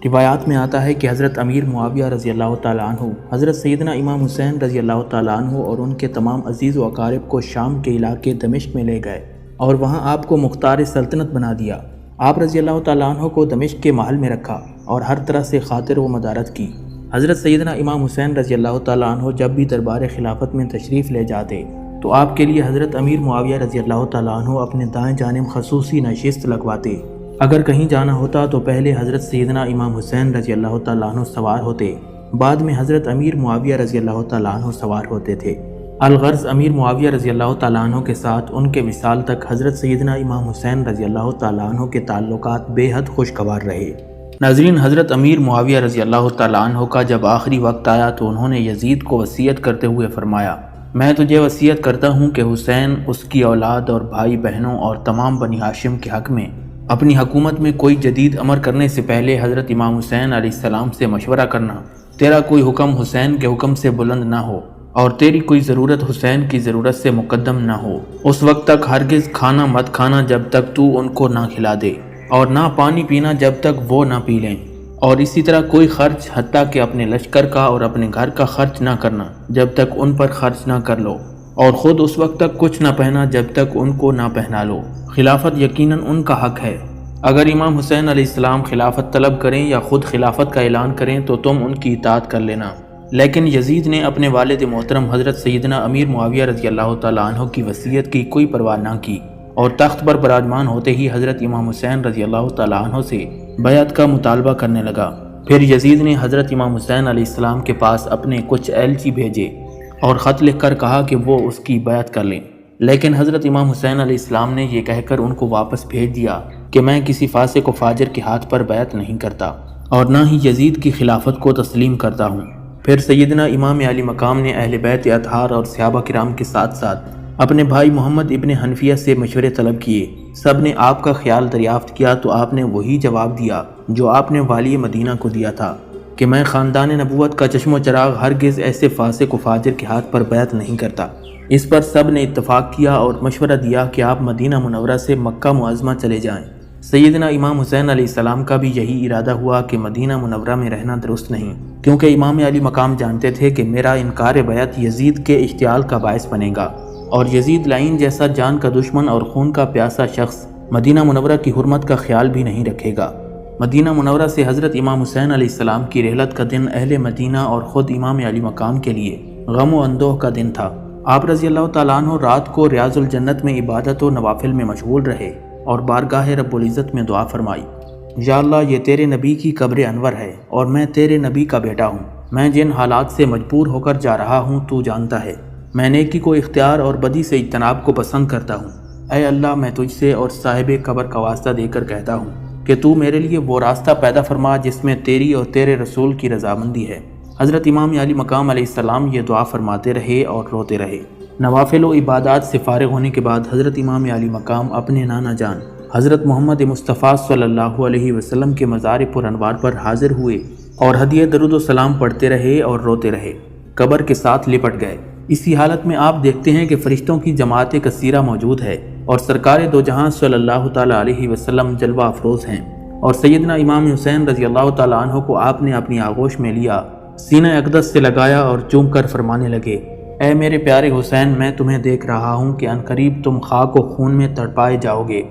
روایات میں آتا ہے کہ حضرت امیر معاویہ رضی اللہ تعالیٰ عنہ حضرت سیدنا امام حسین رضی اللہ تعالیٰ عنہ اور ان کے تمام عزیز و اقارب کو شام کے علاقے دمشق میں لے گئے اور وہاں آپ کو مختار سلطنت بنا دیا۔ آپ رضی اللہ تعالیٰ عنہ کو دمشق کے محل میں رکھا اور ہر طرح سے خاطر و مدارت کی۔ حضرت سیدنا امام حسین رضی اللہ تعالیٰ عنہ جب بھی دربار خلافت میں تشریف لے جاتے تو آپ کے لیے حضرت امیر معاویہ رضی اللہ تعالیٰ عنہ اپنے دائیں جانب خصوصی نشست لگواتے۔ اگر کہیں جانا ہوتا تو پہلے حضرت سیدنا امام حسین رضی اللہ تعالیٰ عنہ سوار ہوتے، بعد میں حضرت امیر معاویہ رضی اللہ تعالیٰ عنہ سوار ہوتے تھے۔ الغرض امیر معاویہ رضی اللہ تعالیٰ عنہ کے ساتھ ان کے وصال تک حضرت سیدنا امام حسین رضی اللہ تعالیٰ عنہ کے تعلقات بے حد خوشگوار رہے۔ ناظرین، حضرت امیر معاویہ رضی اللہ تعالیٰ عنہ کا جب آخری وقت آیا تو انہوں نے یزید کو وصیت کرتے ہوئے فرمایا، میں تجھے وصیت کرتا ہوں کہ حسین، اس کی اولاد اور بھائی بہنوں اور تمام بنی ہاشم کے حق میں اپنی حکومت میں کوئی جدید امر کرنے سے پہلے حضرت امام حسین علیہ السلام سے مشورہ کرنا۔ تیرا کوئی حکم حسین کے حکم سے بلند نہ ہو اور تیری کوئی ضرورت حسین کی ضرورت سے مقدم نہ ہو۔ اس وقت تک ہرگز کھانا مت کھانا جب تک تو ان کو نہ کھلا دے، اور نہ پانی پینا جب تک وہ نہ پی لیں، اور اسی طرح کوئی خرچ حتیٰ کہ اپنے لشکر کا اور اپنے گھر کا خرچ نہ کرنا جب تک ان پر خرچ نہ کر لو، اور خود اس وقت تک کچھ نہ پہنا جب تک ان کو نہ پہنا لو۔ خلافت یقیناً ان کا حق ہے۔ اگر امام حسین علیہ السلام خلافت طلب کریں یا خود خلافت کا اعلان کریں تو تم ان کی اطاعت کر لینا۔ لیکن یزید نے اپنے والد محترم حضرت سیدنا امیر معاویہ رضی اللہ تعالیٰ عنہ کی وصیت کی کوئی پرواہ نہ کی، اور تخت پر براجمان ہوتے ہی حضرت امام حسین رضی اللہ تعالیٰ عنہ سے بیعت کا مطالبہ کرنے لگا۔ پھر یزید نے حضرت امام حسین علیہ السلام کے پاس اپنے کچھ ایلچی بھیجے اور خط لکھ کر کہا کہ وہ اس کی بیعت کر لیں، لیکن حضرت امام حسین علیہ السلام نے یہ کہہ کر ان کو واپس بھیج دیا کہ میں کسی فاسق و فاجر کے ہاتھ پر بیعت نہیں کرتا اور نہ ہی یزید کی خلافت کو تسلیم کرتا ہوں۔ پھر سیدنا امام علی مقام نے اہل بیت اطہار اور صحابہ کرام کے ساتھ ساتھ اپنے بھائی محمد ابن حنفیہ سے مشورے طلب کیے۔ سب نے آپ کا خیال دریافت کیا تو آپ نے وہی جواب دیا جو آپ نے والی مدینہ کو دیا تھا کہ میں خاندان نبوت کا چشم و چراغ ہرگز ایسے فاسق و فاجر کے ہاتھ پر بیعت نہیں کرتا۔ اس پر سب نے اتفاق کیا اور مشورہ دیا کہ آپ مدینہ منورہ سے مکہ معظمہ چلے جائیں۔ سیدنا امام حسین علیہ السلام کا بھی یہی ارادہ ہوا کہ مدینہ منورہ میں رہنا درست نہیں، کیونکہ امام علی مقام جانتے تھے کہ میرا انکار بیعت یزید کے اشتعال کا باعث بنے گا، اور یزید لعین جیسا جان کا دشمن اور خون کا پیاسا شخص مدینہ منورہ کی حرمت کا خیال بھی نہیں رکھے گا۔ مدینہ منورہ سے حضرت امام حسین علیہ السلام کی رحلت کا دن اہل مدینہ اور خود امام علی مقام کے لیے غم و اندوہ کا دن تھا۔ آپ رضی اللہ تعالیٰ عنہ رات کو ریاض الجنت میں عبادت و نوافل میں مشغول رہے اور بارگاہ رب العزت میں دعا فرمائی، یا اللہ، یہ تیرے نبی کی قبر انور ہے اور میں تیرے نبی کا بیٹا ہوں۔ میں جن حالات سے مجبور ہو کر جا رہا ہوں تو جانتا ہے۔ میں نیکی کو اختیار اور بدی سے اجتناب کو پسند کرتا ہوں۔ اے اللہ، میں تجھ سے اور صاحب قبر کا واسطہ دے کر کہتا ہوں کہ تو میرے لیے وہ راستہ پیدا فرما جس میں تیری اور تیرے رسول کی رضامندی ہے۔ حضرت امام علی مقام علیہ السلام یہ دعا فرماتے رہے اور روتے رہے۔ نوافل و عبادات سے فارغ ہونے کے بعد حضرت امام علی مقام اپنے نانا جان حضرت محمد مصطفیٰ صلی اللہ علیہ وسلم کے مزار پر انوار پر حاضر ہوئے اور ہدیہ درود و سلام پڑھتے رہے اور روتے رہے، قبر کے ساتھ لپٹ گئے۔ اسی حالت میں آپ دیکھتے ہیں کہ فرشتوں کی جماعت کثیرہ موجود ہے اور سرکار دو جہاں صلی اللہ تعالیٰ علیہ وسلم جلوہ افروز ہیں، اور سیدنا امام حسین رضی اللہ تعالیٰ عنہ کو آپ نے اپنی آغوش میں لیا، سینہ اقدس سے لگایا اور چوم کر فرمانے لگے، اے میرے پیارے حسین، میں تمہیں دیکھ رہا ہوں کہ عنقریب تم خاک و خون میں تڑپائے جاؤ گے،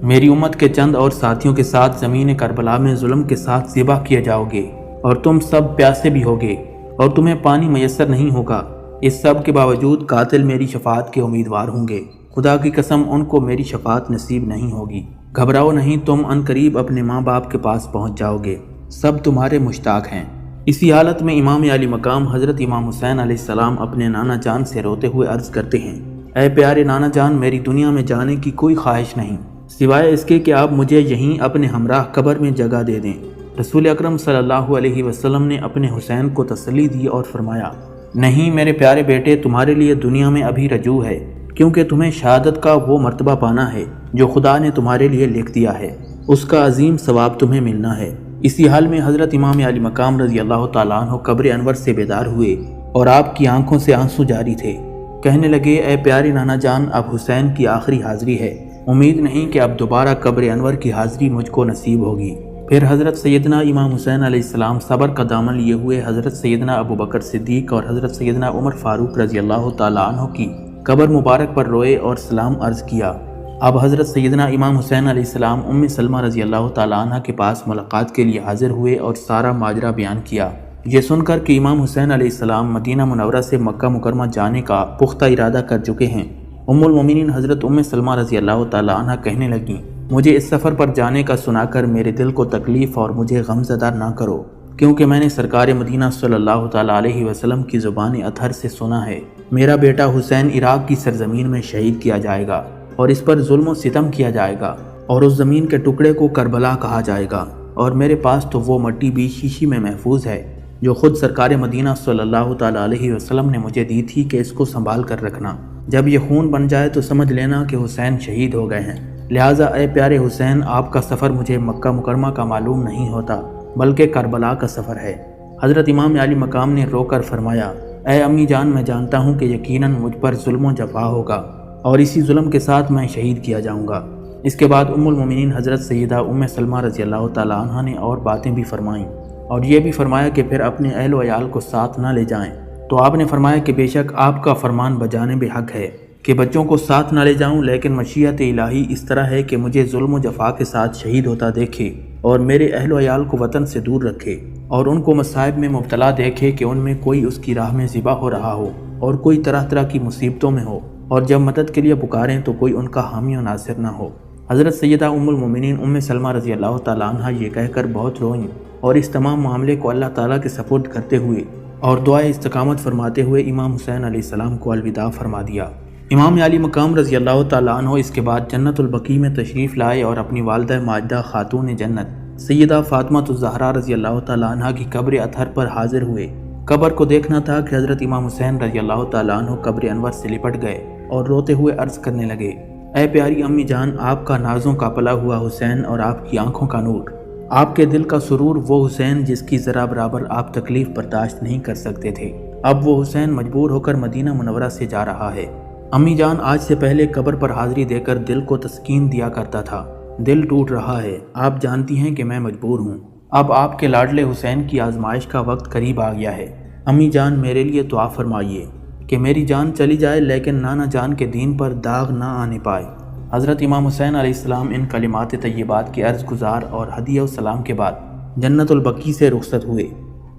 میری امت کے چند اور ساتھیوں کے ساتھ زمین کربلا میں ظلم کے ساتھ ذبح کیے جاؤ گے، اور تم سب پیاسے بھی ہوگے اور تمہیں پانی میسر نہیں ہوگا۔ اس سب کے باوجود قاتل میری شفاعت کے امیدوار ہوں گے، خدا کی قسم ان کو میری شفاعت نصیب نہیں ہوگی۔ گھبراؤ نہیں، تم عنقریب اپنے ماں باپ کے پاس پہنچ جاؤ گے، سب تمہارے مشتاق ہیں۔ اسی حالت میں امام علی مقام حضرت امام حسین علیہ السلام اپنے نانا جان سے روتے ہوئے عرض کرتے ہیں، اے پیارے نانا جان، میری دنیا میں جانے کی کوئی خواہش نہیں سوائے اس کے کہ آپ مجھے یہیں اپنے ہمراہ قبر میں جگہ دے دیں۔ رسول اکرم صلی اللہ علیہ وسلم نے اپنے حسین کو تسلی دی اور فرمایا، نہیں میرے پیارے بیٹے، تمہارے لیے دنیا میں ابھی رجوع ہے، کیونکہ تمہیں شہادت کا وہ مرتبہ پانا ہے جو خدا نے تمہارے لیے لکھ دیا ہے، اس کا عظیم ثواب تمہیں ملنا ہے۔ اسی حال میں حضرت امام علی مقام رضی اللہ تعالیٰ عنہ قبر انور سے بیدار ہوئے اور آپ کی آنکھوں سے آنسو جاری تھے۔ کہنے لگے، اے پیارے نانا جان، اب حسین کی آخری حاضری ہے، امید نہیں کہ اب دوبارہ قبر انور کی حاضری مجھ کو نصیب ہوگی۔ پھر حضرت سیدنا امام حسین علیہ السلام صبر کا دامن لیے ہوئے حضرت سیدنا ابوبکر صدیق اور حضرت سیدنا عمر فاروق رضی اللہ تعالیٰ عنہ کی قبر مبارک پر روئے اور سلام عرض کیا۔ اب حضرت سیدنا امام حسین علیہ السلام ام سلمہ رضی اللہ تعالیٰ عنہ کے پاس ملاقات کے لیے حاضر ہوئے اور سارا ماجرا بیان کیا۔ یہ سن کر کہ امام حسین علیہ السلام مدینہ منورہ سے مکہ مکرمہ جانے کا پختہ ارادہ کر چکے ہیں، ام المومنین حضرت ام سلمہ رضی اللہ تعالیٰ عنہ کہنے لگیں، مجھے اس سفر پر جانے کا سنا کر میرے دل کو تکلیف اور مجھے غم زدہ نہ کرو، کیونکہ میں نے سرکار مدینہ صلی اللہ تعالیٰ علیہ وسلم کی زبان اطہر سے سنا ہے، میرا بیٹا حسین عراق کی سرزمین میں شہید کیا جائے گا اور اس پر ظلم و ستم کیا جائے گا اور اس زمین کے ٹکڑے کو کربلا کہا جائے گا، اور میرے پاس تو وہ مٹی بھی شیشی میں محفوظ ہے جو خود سرکار مدینہ صلی اللہ تعالیٰ علیہ وسلم نے مجھے دی تھی کہ اس کو سنبھال کر رکھنا، جب یہ خون بن جائے تو سمجھ لینا کہ حسین شہید ہو گئے ہیں۔ لہٰذا اے پیارے حسین، آپ کا سفر مجھے مکہ مکرمہ کا معلوم نہیں ہوتا بلکہ کربلا کا سفر ہے۔ حضرت امام علی مقام نے رو کر فرمایا، اے امی جان، میں جانتا ہوں کہ یقیناً مجھ پر ظلم و جفا ہوگا اور اسی ظلم کے ساتھ میں شہید کیا جاؤں گا۔ اس کے بعد ام المومنین حضرت سیدہ ام سلمہ رضی اللہ تعالیٰ عنہ نے اور باتیں بھی فرمائیں اور یہ بھی فرمایا کہ پھر اپنے اہل و عیال کو ساتھ نہ لے جائیں، تو آپ نے فرمایا کہ بے شک آپ کا فرمان بجانب حق ہے کہ بچوں کو ساتھ نہ لے جاؤں، لیکن مشیت الہی اس طرح ہے کہ مجھے ظلم و جفا کے ساتھ شہید ہوتا دیکھے اور میرے اہل و عیال کو وطن سے دور رکھے اور ان کو مصائب میں مبتلا دیکھے کہ ان میں کوئی اس کی راہ میں ذبح ہو رہا ہو اور کوئی طرح طرح کی مصیبتوں میں ہو، اور جب مدد کے لیے پکاریں تو کوئی ان کا حامی و ناصر نہ ہو۔ حضرت سیدہ ام المومنین ام سلمہ رضی اللہ تعالیٰ عنہ یہ کہہ کر بہت روئیں اور اس تمام معاملے کو اللہ تعالیٰ کے سپرد کرتے ہوئے اور دعائے استقامت فرماتے ہوئے امام حسین علیہ السلام کو الوداع فرما دیا۔ امام علی مقام رضی اللہ تعالیٰ عنہ اس کے بعد جنت البقیع میں تشریف لائے اور اپنی والدہ ماجدہ خاتون جنت سیدہ فاطمہ الزہرا رضی اللہ تعالیٰ عنہ کی قبر اطہر پر حاضر ہوئے۔ قبر کو دیکھنا تھا کہ حضرت امام حسین رضی اللہ تعالیٰ عنہ قبر انور سے لپٹ گئے اور روتے ہوئے عرض کرنے لگے، اے پیاری امی جان، آپ کا نازوں کا پلا ہوا حسین اور آپ کی آنکھوں کا نور، آپ کے دل کا سرور، وہ حسین جس کی ذرا برابر آپ تکلیف برداشت نہیں کر سکتے تھے، اب وہ حسین مجبور ہو کر مدینہ منورہ سے جا رہا ہے۔ امی جان، آج سے پہلے قبر پر حاضری دے کر دل کو تسکین دیا کرتا تھا، دل ٹوٹ رہا ہے، آپ جانتی ہیں کہ میں مجبور ہوں، اب آپ کے لاڈلے حسین کی آزمائش کا وقت قریب آ گیا ہے، امی جان میرے لیے دعا فرمائیے کہ میری جان چلی جائے لیکن نانا جان کے دین پر داغ نہ آنے پائے۔ حضرت امام حسین علیہ السلام ان کلمات طیبات کے عرض گزار اور ہدیہ و سلام کے بعد جنت البقیع سے رخصت ہوئے۔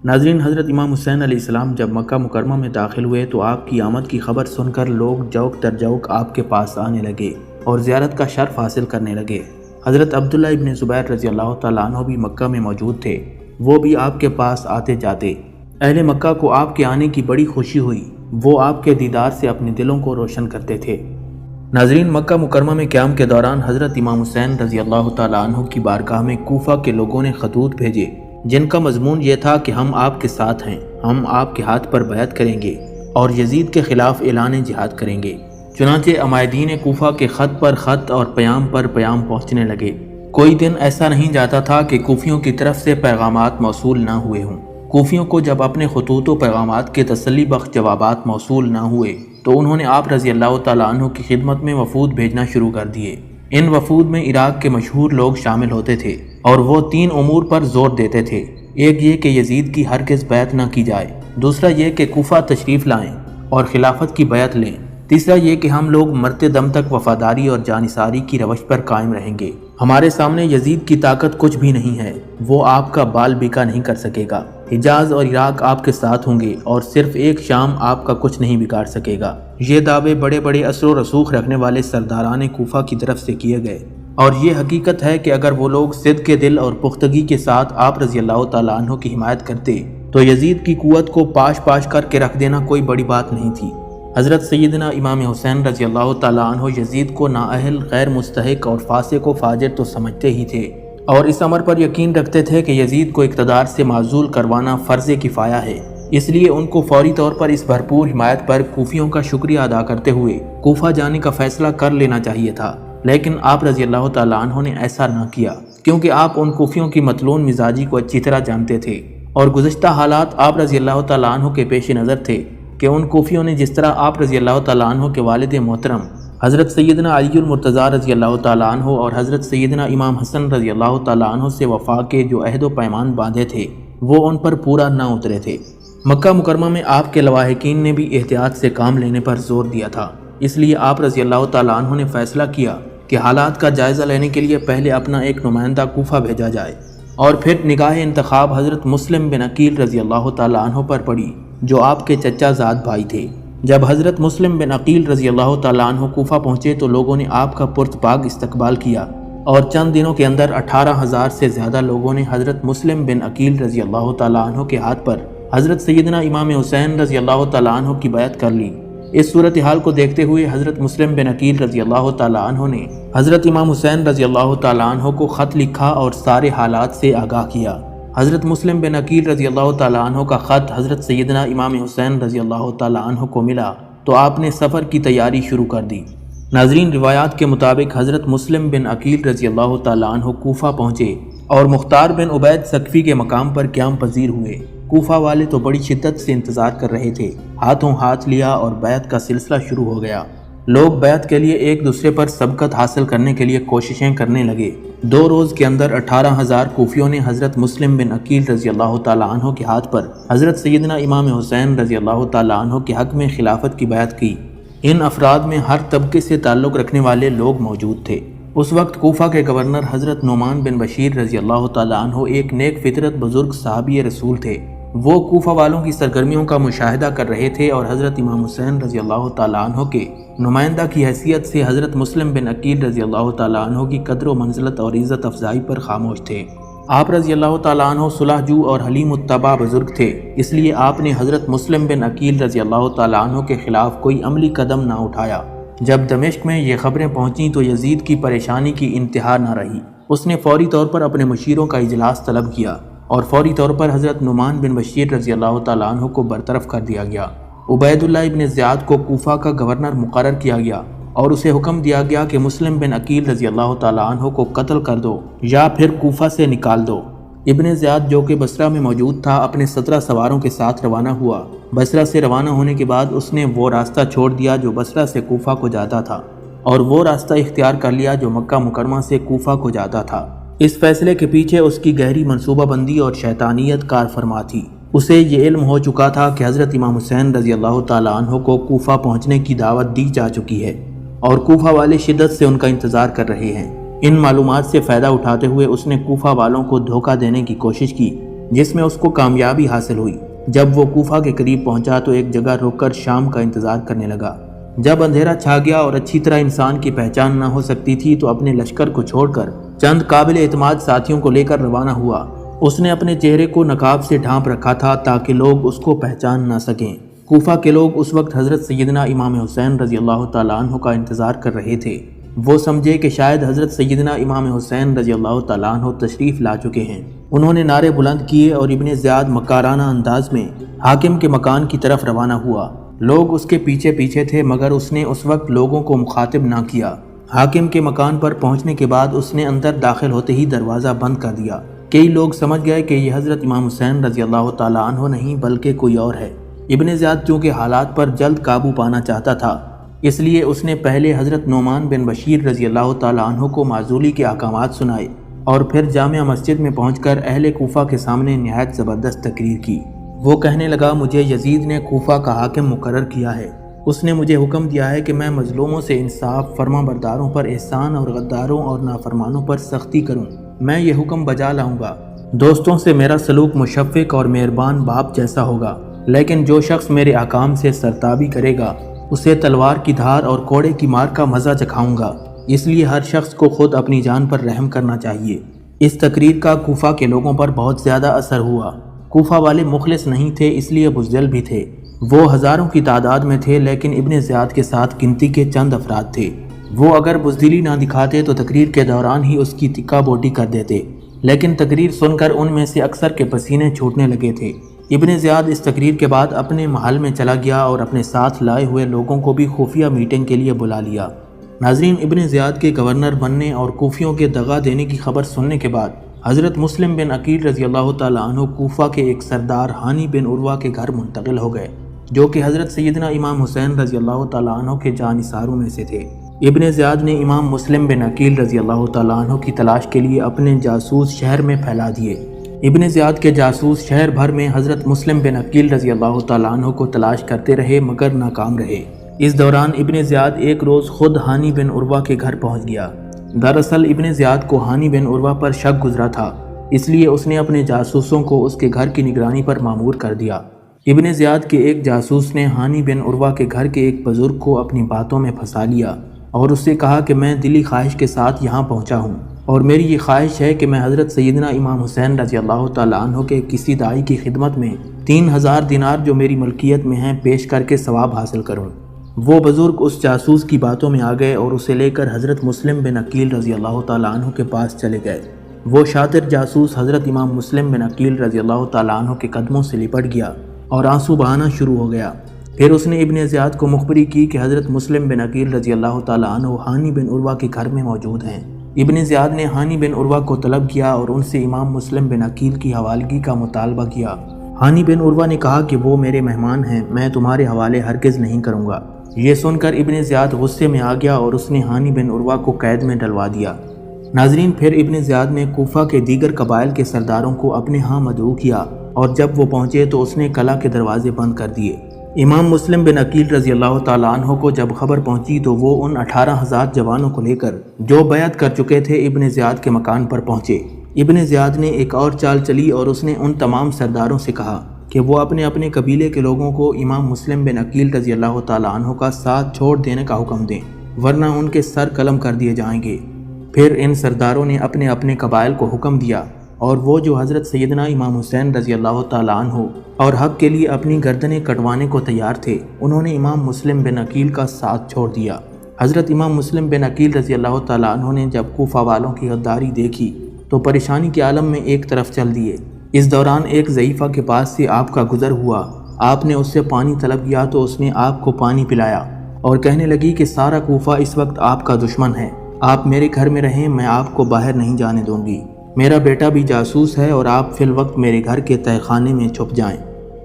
ناظرین، حضرت امام حسین علیہ السلام جب مکہ مکرمہ میں داخل ہوئے تو آپ کی آمد کی خبر سن کر لوگ جوق در جوق آپ کے پاس آنے لگے اور زیارت کا شرف حاصل کرنے لگے۔ حضرت عبداللہ ابن زبیر رضی اللہ تعالیٰ عنہ بھی مکہ میں موجود تھے، وہ بھی آپ کے پاس آتے جاتے۔ اہل مکہ کو آپ کے آنے کی بڑی خوشی ہوئی، وہ آپ کے دیدار سے اپنے دلوں کو روشن کرتے تھے۔ ناظرین، مکہ مکرمہ میں قیام کے دوران حضرت امام حسین رضی اللہ تعالیٰ عنہ کی بارگاہ میں کوفہ کے لوگوں نے خطوط بھیجے جن کا مضمون یہ تھا کہ ہم آپ کے ساتھ ہیں، ہم آپ کے ہاتھ پر بیعت کریں گے اور یزید کے خلاف اعلان جہاد کریں گے۔ چنانچہ عمائدین کوفہ کے خط پر خط اور پیام پر پیام پہنچنے لگے۔ کوئی دن ایسا نہیں جاتا تھا کہ کوفیوں کی طرف سے پیغامات موصول نہ ہوئے ہوں۔ کوفیوں کو جب اپنے خطوط و پیغامات کے تسلی بخش جوابات موصول نہ ہوئے تو انہوں نے آپ رضی اللہ تعالیٰ عنہ کی خدمت میں وفود بھیجنا شروع کر دیے۔ ان وفود میں عراق کے مشہور لوگ شامل ہوتے تھے اور وہ 3 امور پر زور دیتے تھے۔ ایک یہ کہ یزید کی ہرگز بیعت نہ کی جائے، دوسرا یہ کہ کوفہ تشریف لائیں اور خلافت کی بیعت لیں، تیسرا یہ کہ ہم لوگ مرتے دم تک وفاداری اور جانثاری کی روش پر قائم رہیں گے۔ ہمارے سامنے یزید کی طاقت کچھ بھی نہیں ہے، وہ آپ کا بال بیکا نہیں کر سکے گا۔ حجاز اور عراق آپ کے ساتھ ہوں گے اور صرف ایک شام آپ کا کچھ نہیں بگاڑ سکے گا۔ یہ دعوے بڑے بڑے اثر و رسوخ رکھنے والے سرداران کوفہ کی طرف سے کیے گئے، اور یہ حقیقت ہے کہ اگر وہ لوگ صدق کے دل اور پختگی کے ساتھ آپ رضی اللہ تعالیٰ عنہ کی حمایت کرتے تو یزید کی قوت کو پاش پاش کر کے رکھ دینا کوئی بڑی بات نہیں تھی۔ حضرت سیدنا امام حسین رضی اللہ تعالیٰ عنہ یزید کو نااہل، غیر مستحق اور فاسق و فاجر تو سمجھتے ہی تھے، اور اس امر پر یقین رکھتے تھے کہ یزید کو اقتدار سے معزول کروانا فرض کفایہ ہے۔ اس لیے ان کو فوری طور پر اس بھرپور حمایت پر کوفیوں کا شکریہ ادا کرتے ہوئے کوفہ جانے کا فیصلہ کر لینا چاہیے تھا، لیکن آپ رضی اللہ تعالیٰ عنہ نے ایسا نہ کیا، کیونکہ آپ ان کوفیوں کی مطلون مزاجی کو اچھی طرح جانتے تھے اور گزشتہ حالات آپ رضی اللہ تعالیٰ عنہ کے پیش نظر تھے کہ ان کوفیوں نے جس طرح آپ رضی اللہ تعالیٰ عنہ کے والد محترم حضرت سیدنا علی المرتضیٰ رضی اللہ تعالیٰ عنہ اور حضرت سیدنا امام حسن رضی اللہ تعالیٰ عنہ سے وفا کے جو عہد و پیمان باندھے تھے وہ ان پر پورا نہ اترے تھے۔ مکہ مکرمہ میں آپ کے لواحقین نے بھی احتیاط سے کام لینے پر زور دیا تھا، اس لیے آپ رضی اللہ تعالیٰ عنہ نے فیصلہ کیا کہ حالات کا جائزہ لینے کے لیے پہلے اپنا ایک نمائندہ کوفہ بھیجا جائے، اور پھر نگاہ انتخاب حضرت مسلم بن عقیل رضی اللہ تعالیٰ عنہ پر پڑی جو آپ کے چچا زاد بھائی تھے۔ جب حضرت مسلم بن عقیل رضی اللہ تعالیٰ عنہ کوفہ پہنچے تو لوگوں نے آپ کا پرتپاک استقبال کیا اور چند دنوں کے اندر 18,000 سے زیادہ لوگوں نے حضرت مسلم بن عقیل رضی اللہ تعالیٰ عنہ کے ہاتھ پر حضرت سیدنا امام حسین رضی اللہ تعالیٰ عنہ کی بیعت کر لی۔ اس صورتحال کو دیکھتے ہوئے حضرت مسلم بن عقیل رضی اللہ تعالیٰ عنہ نے حضرت امام حسین رضی اللہ تعالیٰ عنہ کو خط لکھا اور سارے حالات سے آگاہ کیا۔ حضرت مسلم بن عقیل رضی اللہ تعالیٰ عنہ کا خط حضرت سیدنا امام حسین رضی اللہ تعالیٰ عنہ کو ملا تو آپ نے سفر کی تیاری شروع کر دی۔ ناظرین، روایات کے مطابق حضرت مسلم بن عقیل رضی اللہ تعالیٰ عنہ کوفہ پہنچے اور مختار بن عبید ثقفی کے مقام پر قیام پذیر ہوئے۔ کوفہ والے تو بڑی شدت سے انتظار کر رہے تھے، ہاتھوں ہاتھ لیا اور بیعت کا سلسلہ شروع ہو گیا۔ لوگ بیعت کے لیے ایک دوسرے پر سبقت حاصل کرنے کے لیے کوششیں کرنے لگے۔ 2 روز کے اندر 18,000 کوفیوں نے حضرت مسلم بن عقیل رضی اللہ تعالیٰ عنہ کے ہاتھ پر حضرت سیدنا امام حسین رضی اللہ تعالیٰ عنہ کے حق میں خلافت کی بیعت کی۔ ان افراد میں ہر طبقے سے تعلق رکھنے والے لوگ موجود تھے۔ اس وقت کوفہ کے گورنر حضرت نعمان بن بشیر رضی اللہ تعالیٰ عنہ ایک نیک فطرت بزرگ صحابی رسول تھے۔ وہ کوفہ والوں کی سرگرمیوں کا مشاہدہ کر رہے تھے اور حضرت امام حسین رضی اللہ تعالیٰ عنہ کے نمائندہ کی حیثیت سے حضرت مسلم بن عقیل رضی اللہ تعالیٰ عنہ کی قدر و منزلت اور عزت افزائی پر خاموش تھے۔ آپ رضی اللہ تعالیٰ عنہ صلح جو اور حلیم الطبع بزرگ تھے، اس لیے آپ نے حضرت مسلم بن عقیل رضی اللہ تعالیٰ عنہ کے خلاف کوئی عملی قدم نہ اٹھایا۔ جب دمشق میں یہ خبریں پہنچیں تو یزید کی پریشانی کی انتہا نہ رہی۔ اس نے فوری طور پر اپنے مشیروں کا اجلاس طلب کیا اور فوری طور پر حضرت نعمان بن بشیر رضی اللہ تعالیٰ عنہ کو برطرف کر دیا گیا۔ عبید اللہ ابن زیاد کو کوفہ کا گورنر مقرر کیا گیا اور اسے حکم دیا گیا کہ مسلم بن عقیل رضی اللہ تعالیٰ عنہ کو قتل کر دو یا پھر کوفہ سے نکال دو۔ ابن زیاد جو کہ بصرہ میں موجود تھا اپنے 17 سواروں کے ساتھ روانہ ہوا۔ بصرہ سے روانہ ہونے کے بعد اس نے وہ راستہ چھوڑ دیا جو بصرہ سے کوفہ کو جاتا تھا اور وہ راستہ اختیار کر لیا جو مکہ مکرمہ سے کوفہ کو جاتا تھا۔ اس فیصلے کے پیچھے اس کی گہری منصوبہ بندی اور شیطانیت کار فرما تھی۔ اسے یہ علم ہو چکا تھا کہ حضرت امام حسین رضی اللہ تعالیٰ عنہ کو کوفہ پہنچنے کی دعوت دی جا چکی ہے اور کوفہ والے شدت سے ان کا انتظار کر رہے ہیں۔ ان معلومات سے فائدہ اٹھاتے ہوئے اس نے کوفہ والوں کو دھوکہ دینے کی کوشش کی، جس میں اس کو کامیابی حاصل ہوئی۔ جب وہ کوفہ کے قریب پہنچا تو ایک جگہ رک کر شام کا انتظار کرنے لگا۔ جب اندھیرا چھا گیا اور اچھی طرح انسان کی پہچان نہ ہو سکتی تھی تو اپنے لشکر کو چھوڑ کر چند قابل اعتماد ساتھیوں کو لے کر روانہ ہوا۔ اس نے اپنے چہرے کو نقاب سے ڈھانپ رکھا تھا تاکہ لوگ اس کو پہچان نہ سکیں۔ کوفہ کے لوگ اس وقت حضرت سیدنا امام حسین رضی اللہ تعالیٰ عنہ کا انتظار کر رہے تھے۔ وہ سمجھے کہ شاید حضرت سیدنا امام حسین رضی اللہ تعالیٰ عنہ تشریف لا چکے ہیں۔ انہوں نے نعرے بلند کیے اور ابن زیاد مکارانہ انداز میں حاکم کے مکان کی طرف روانہ ہوا۔ لوگ اس کے پیچھے پیچھے تھے مگر اس نے اس وقت لوگوں کو مخاطب نہ کیا۔ حاکم کے مکان پر پہنچنے کے بعد اس نے اندر داخل ہوتے ہی دروازہ بند کر دیا۔ کئی لوگ سمجھ گئے کہ یہ حضرت امام حسین رضی اللہ تعالیٰ عنہ نہیں بلکہ کوئی اور ہے۔ ابن زیاد چونکہ حالات پر جلد قابو پانا چاہتا تھا، اس لیے اس نے پہلے حضرت نعمان بن بشیر رضی اللہ تعالیٰ عنہ کو معزولی کے احکامات سنائے اور پھر جامع مسجد میں پہنچ کر اہل کوفہ کے سامنے نہایت زبردست تقریر کی۔ وہ کہنے لگا، مجھے یزید نے کوفہ کا حاکم مقرر کیا ہے۔ اس نے مجھے حکم دیا ہے کہ میں مظلوموں سے انصاف، فرما برداروں پر احسان اور غداروں اور نافرمانوں پر سختی کروں۔ میں یہ حکم بجا لاؤں گا۔ دوستوں سے میرا سلوک مشفق اور مہربان باپ جیسا ہوگا، لیکن جو شخص میرے احکام سے سرتابی کرے گا اسے تلوار کی دھار اور کوڑے کی مار کا مزہ چکھاؤں گا۔ اس لیے ہر شخص کو خود اپنی جان پر رحم کرنا چاہیے۔ اس تقریر کا کوفہ کے لوگوں پر بہت زیادہ اثر ہوا۔ کوفہ والے مخلص نہیں تھے، اس لیے بزدل بھی تھے۔ وہ ہزاروں کی تعداد میں تھے لیکن ابن زیاد کے ساتھ گنتی کے چند افراد تھے۔ وہ اگر بزدلی نہ دکھاتے تو تقریر کے دوران ہی اس کی تکہ بوٹی کر دیتے، لیکن تقریر سن کر ان میں سے اکثر کے پسینے چھوٹنے لگے تھے۔ ابن زیاد اس تقریر کے بعد اپنے محل میں چلا گیا اور اپنے ساتھ لائے ہوئے لوگوں کو بھی خفیہ میٹنگ کے لیے بلا لیا۔ ناظرین، ابن زیاد کے گورنر بننے اور کوفیوں کے دغا دینے کی خبر سننے کے بعد حضرت مسلم بن عقیل رضی اللہ تعالیٰ عنہ کوفہ کے ایک سردار ہانی بن عروہ کے گھر منتقل ہو گئے، جو کہ حضرت سیدنا امام حسین رضی اللہ تعالیٰ عنہ کے جانثاروں میں سے تھے۔ ابن زیاد نے امام مسلم بن عقیل رضی اللہ تعالیٰ عنہ کی تلاش کے لیے اپنے جاسوس شہر میں پھیلا دیے۔ ابن زیاد کے جاسوس شہر بھر میں حضرت مسلم بن عقیل رضی اللہ تعالیٰ عنہ کو تلاش کرتے رہے مگر ناکام رہے۔ اس دوران ابن زیاد ایک روز خود ہانی بن عروہ کے گھر پہنچ گیا۔ دراصل ابن زیاد کو ہانی بن عروہ پر شک گزرا تھا، اس لیے اس نے اپنے جاسوسوں کو اس کے گھر کی نگرانی پر مامور کر دیا۔ ابن زیاد کے ایک جاسوس نے ہانی بن عروہ کے گھر کے ایک بزرگ کو اپنی باتوں میں پھنسا لیا اور اس سے کہا کہ میں دلی خواہش کے ساتھ یہاں پہنچا ہوں اور میری یہ خواہش ہے کہ میں حضرت سیدنا امام حسین رضی اللہ تعالیٰ عنہ کے کسی داعی کی خدمت میں 3000 دینار جو میری ملکیت میں ہیں پیش کر کے ثواب حاصل کروں۔ وہ بزرگ اس جاسوس کی باتوں میں آ گئے اور اسے لے کر حضرت مسلم بن عقیل رضی اللہ تعالیٰ عنہ کے پاس چلے گئے۔ وہ شاطر جاسوس حضرت امام مسلم بن عقیل رضی اللہ تعالیٰ عنہ کے قدموں سے لپٹ گیا اور آنسو بہانا شروع ہو گیا۔ پھر اس نے ابن زیاد کو مخبری کی کہ حضرت مسلم بن عقیل رضی اللہ تعالیٰ عنہ ہانی بن عروہ کے گھر میں موجود ہیں۔ ابن زیاد نے ہانی بن عروہ کو طلب کیا اور ان سے امام مسلم بن عقیل کی حوالگی کا مطالبہ کیا۔ ہانی بن عروہ نے کہا کہ وہ میرے مہمان ہیں، میں تمہارے حوالے ہرگز نہیں کروں گا۔ یہ سن کر ابن زیاد غصے میں آ گیا اور اس نے ہانی بن عروہ کو قید میں ڈلوا دیا۔ ناظرین، پھر ابن زیاد نے کوفہ کے دیگر قبائل کے سرداروں کو اپنے ہاں مدعو کیا اور جب وہ پہنچے تو اس نے قلعہ کے دروازے بند کر دیے۔ امام مسلم بن عقیل رضی اللہ تعالیٰ عنہ کو جب خبر پہنچی تو وہ ان 18,000 جوانوں کو لے کر جو بیعت کر چکے تھے ابن زیاد کے مکان پر پہنچے۔ ابن زیاد نے ایک اور چال چلی اور اس نے ان تمام سرداروں سے کہا کہ وہ اپنے اپنے قبیلے کے لوگوں کو امام مسلم بن عقیل رضی اللہ تعالیٰ عنہ کا ساتھ چھوڑ دینے کا حکم دیں، ورنہ ان کے سر قلم کر دیے جائیں گے۔ پھر ان سرداروں نے اپنے اپنے قبائل کو حکم دیا اور وہ جو حضرت سیدنا امام حسین رضی اللہ تعالیٰ عنہ اور حق کے لیے اپنی گردنیں کٹوانے کو تیار تھے، انہوں نے امام مسلم بن عقیل کا ساتھ چھوڑ دیا۔ حضرت امام مسلم بن عقیل رضی اللہ تعالیٰ عنہ نے جب کوفہ والوں کی غداری دیکھی تو پریشانی کے عالم میں ایک طرف چل دیے۔ اس دوران ایک ضعیفہ کے پاس سے آپ کا گزر ہوا، آپ نے اس سے پانی طلب کیا تو اس نے آپ کو پانی پلایا اور کہنے لگی کہ سارا کوفہ اس وقت آپ کا دشمن ہے، آپ میرے گھر میں رہیں، میں آپ کو باہر نہیں جانے دوں گی، میرا بیٹا بھی جاسوس ہے اور آپ فی الوقت میرے گھر کے تہہ خانے میں چھپ جائیں۔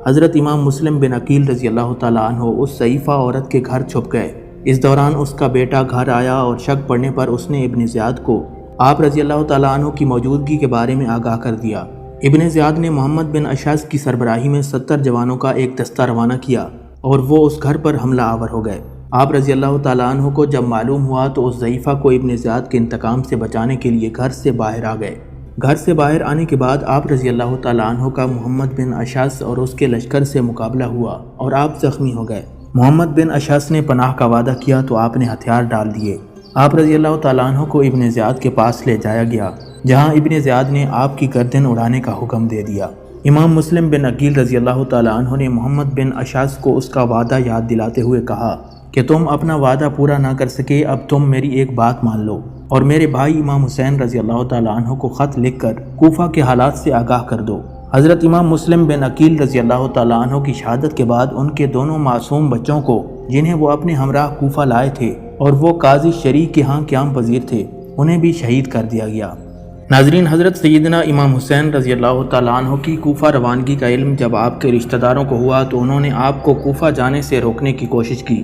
حضرت امام مسلم بن عقیل رضی اللہ تعالیٰ عنہ اس ضعیفہ عورت کے گھر چھپ گئے۔ اس دوران اس کا بیٹا گھر آیا اور شک پڑنے پر اس نے ابن زیاد کو آپ رضی اللہ تعالیٰ عنہ کی موجودگی کے بارے میں آگاہ کر دیا۔ ابن زیاد نے محمد بن اشعث کی سربراہی میں 70 جوانوں کا ایک دستہ روانہ کیا اور وہ اس گھر پر حملہ آور ہو گئے۔ آپ رضی اللہ تعالیٰ عنہ کو جب معلوم ہوا تو اس ضعیفہ کو ابن زیاد کے انتقام سے بچانے کے لیے گھر سے باہر آ گئے۔ گھر سے باہر آنے کے بعد آپ رضی اللہ تعالیٰ عنہ کا محمد بن اشعث اور اس کے لشکر سے مقابلہ ہوا اور آپ زخمی ہو گئے۔ محمد بن اشعث نے پناہ کا وعدہ کیا تو آپ نے ہتھیار ڈال دیے۔ آپ رضی اللہ تعالیٰ عنہ کو ابن زیاد کے پاس لے جایا گیا، جہاں ابن زیاد نے آپ کی گردن اڑانے کا حکم دے دیا۔ امام مسلم بن عقیل رضی اللہ تعالیٰ عنہ نے محمد بن اشعث کو اس کا وعدہ یاد دلاتے ہوئے کہا کہ تم اپنا وعدہ پورا نہ کر سکے، اب تم میری ایک بات مان لو اور میرے بھائی امام حسین رضی اللہ تعالیٰ عنہ کو خط لکھ کر کوفہ کے حالات سے آگاہ کر دو۔ حضرت امام مسلم بن عقیل رضی اللہ تعالیٰ عنہ کی شہادت کے بعد ان کے دونوں معصوم بچوں کو، جنہیں وہ اپنے ہمراہ کوفہ لائے تھے اور وہ قاضی شریع کے ہاں قیام پذیر تھے، انہیں بھی شہید کر دیا گیا۔ ناظرین، حضرت سیدنا امام حسین رضی اللہ تعالیٰ عنہ کی کوفہ روانگی کا علم جب آپ کے رشتہ داروں کو ہوا تو انہوں نے آپ کو کوفہ جانے سے روکنے کی کوشش کی۔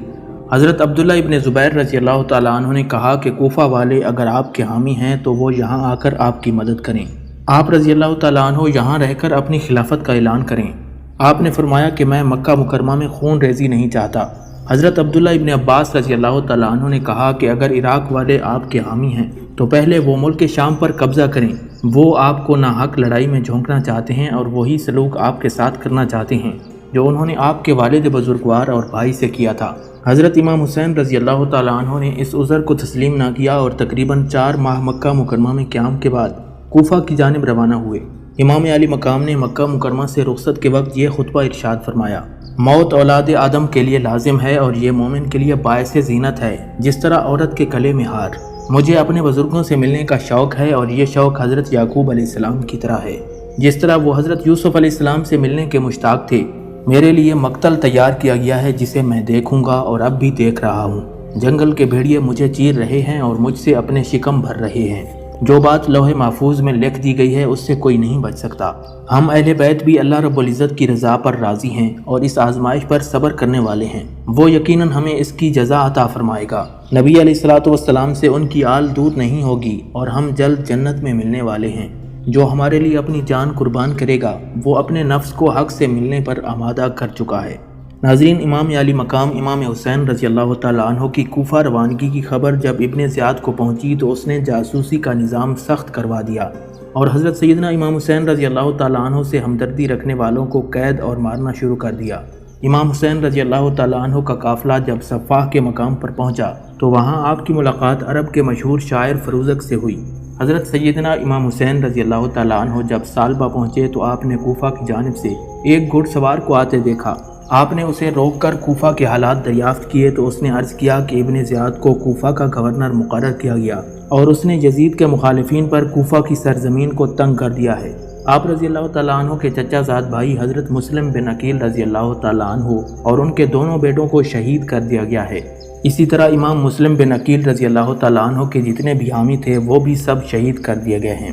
حضرت عبداللہ ابن زبیر رضی اللہ تعالیٰ عنہ نے کہا کہ کوفہ والے اگر آپ کے حامی ہیں تو وہ یہاں آ کر آپ کی مدد کریں، آپ رضی اللہ تعالیٰ عنہ یہاں رہ کر اپنی خلافت کا اعلان کریں۔ آپ نے فرمایا کہ میں مکہ مکرمہ میں خون ریزی نہیں چاہتا۔ حضرت عبداللہ ابن عباس رضی اللہ تعالیٰ عنہ نے کہا کہ اگر عراق والے آپ کے حامی ہیں تو پہلے وہ ملک شام پر قبضہ کریں، وہ آپ کو ناحق لڑائی میں جھونکنا چاہتے ہیں اور وہی سلوک آپ کے ساتھ کرنا چاہتے ہیں جو انہوں نے آپ کے والد بزرگوار اور بھائی سے کیا تھا۔ حضرت امام حسین رضی اللہ تعالیٰ عنہ نے اس عذر کو تسلیم نہ کیا اور تقریباً 4 ماہ مکہ مکرمہ میں قیام کے بعد کوفہ کی جانب روانہ ہوئے۔ امام علی مقام نے مکہ مکرمہ سے رخصت کے وقت یہ خطبہ ارشاد فرمایا: موت اولاد آدم کے لیے لازم ہے اور یہ مومن کے لیے باعث زینت ہے، جس طرح عورت کے گلے میں ہار۔ مجھے اپنے بزرگوں سے ملنے کا شوق ہے اور یہ شوق حضرت یعقوب علیہ السلام کی طرح ہے، جس طرح وہ حضرت یوسف علیہ السلام سے ملنے کے مشتاق تھے۔ میرے لیے مقتل تیار کیا گیا ہے جسے میں دیکھوں گا اور اب بھی دیکھ رہا ہوں۔ جنگل کے بھیڑیے مجھے چیر رہے ہیں اور مجھ سے اپنے شکم بھر رہے ہیں۔ جو بات لوح محفوظ میں لکھ دی گئی ہے اس سے کوئی نہیں بچ سکتا۔ ہم اہل بیت بھی اللہ رب العزت کی رضا پر راضی ہیں اور اس آزمائش پر صبر کرنے والے ہیں، وہ یقیناً ہمیں اس کی جزا عطا فرمائے گا۔ نبی علیہ الصلوۃ والسلام سے ان کی آل دور نہیں ہوگی اور ہم جلد جنت میں ملنے والے ہیں۔ جو ہمارے لیے اپنی جان قربان کرے گا وہ اپنے نفس کو حق سے ملنے پر آمادہ کر چکا ہے۔ ناظرین، امام علی مقام امام حسین رضی اللہ تعالیٰ عنہ کی کوفہ روانگی کی خبر جب ابن زیاد کو پہنچی تو اس نے جاسوسی کا نظام سخت کروا دیا اور حضرت سیدنا امام حسین رضی اللہ تعالیٰ عنہ سے ہمدردی رکھنے والوں کو قید اور مارنا شروع کر دیا۔ امام حسین رضی اللہ تعالیٰ عنہ کا قافلہ جب صفاح کے مقام پر پہنچا تو وہاں آپ کی ملاقات عرب کے مشہور شاعر فروزق سے ہوئی۔ حضرت سیدنا امام حسین رضی اللہ تعالیٰ عنہ جب سالبہ پہنچے تو آپ نے کوفہ کی جانب سے ایک گھڑ سوار کو آتے دیکھا۔ آپ نے اسے روک کر کوفہ کے حالات دریافت کیے تو اس نے عرض کیا کہ ابن زیاد کو کوفہ کا گورنر مقرر کیا گیا اور اس نے یزید کے مخالفین پر کوفہ کی سرزمین کو تنگ کر دیا ہے۔ آپ رضی اللہ تعالیٰ عنہ کے چچا زاد بھائی حضرت مسلم بن عقیل رضی اللہ تعالیٰ عنہ اور ان کے دونوں بیٹوں کو شہید کر دیا گیا ہے۔ اسی طرح امام مسلم بن عقیل رضی اللہ تعالیٰ عنہ کے جتنے بھی حامی تھے وہ بھی سب شہید کر دیے گئے ہیں۔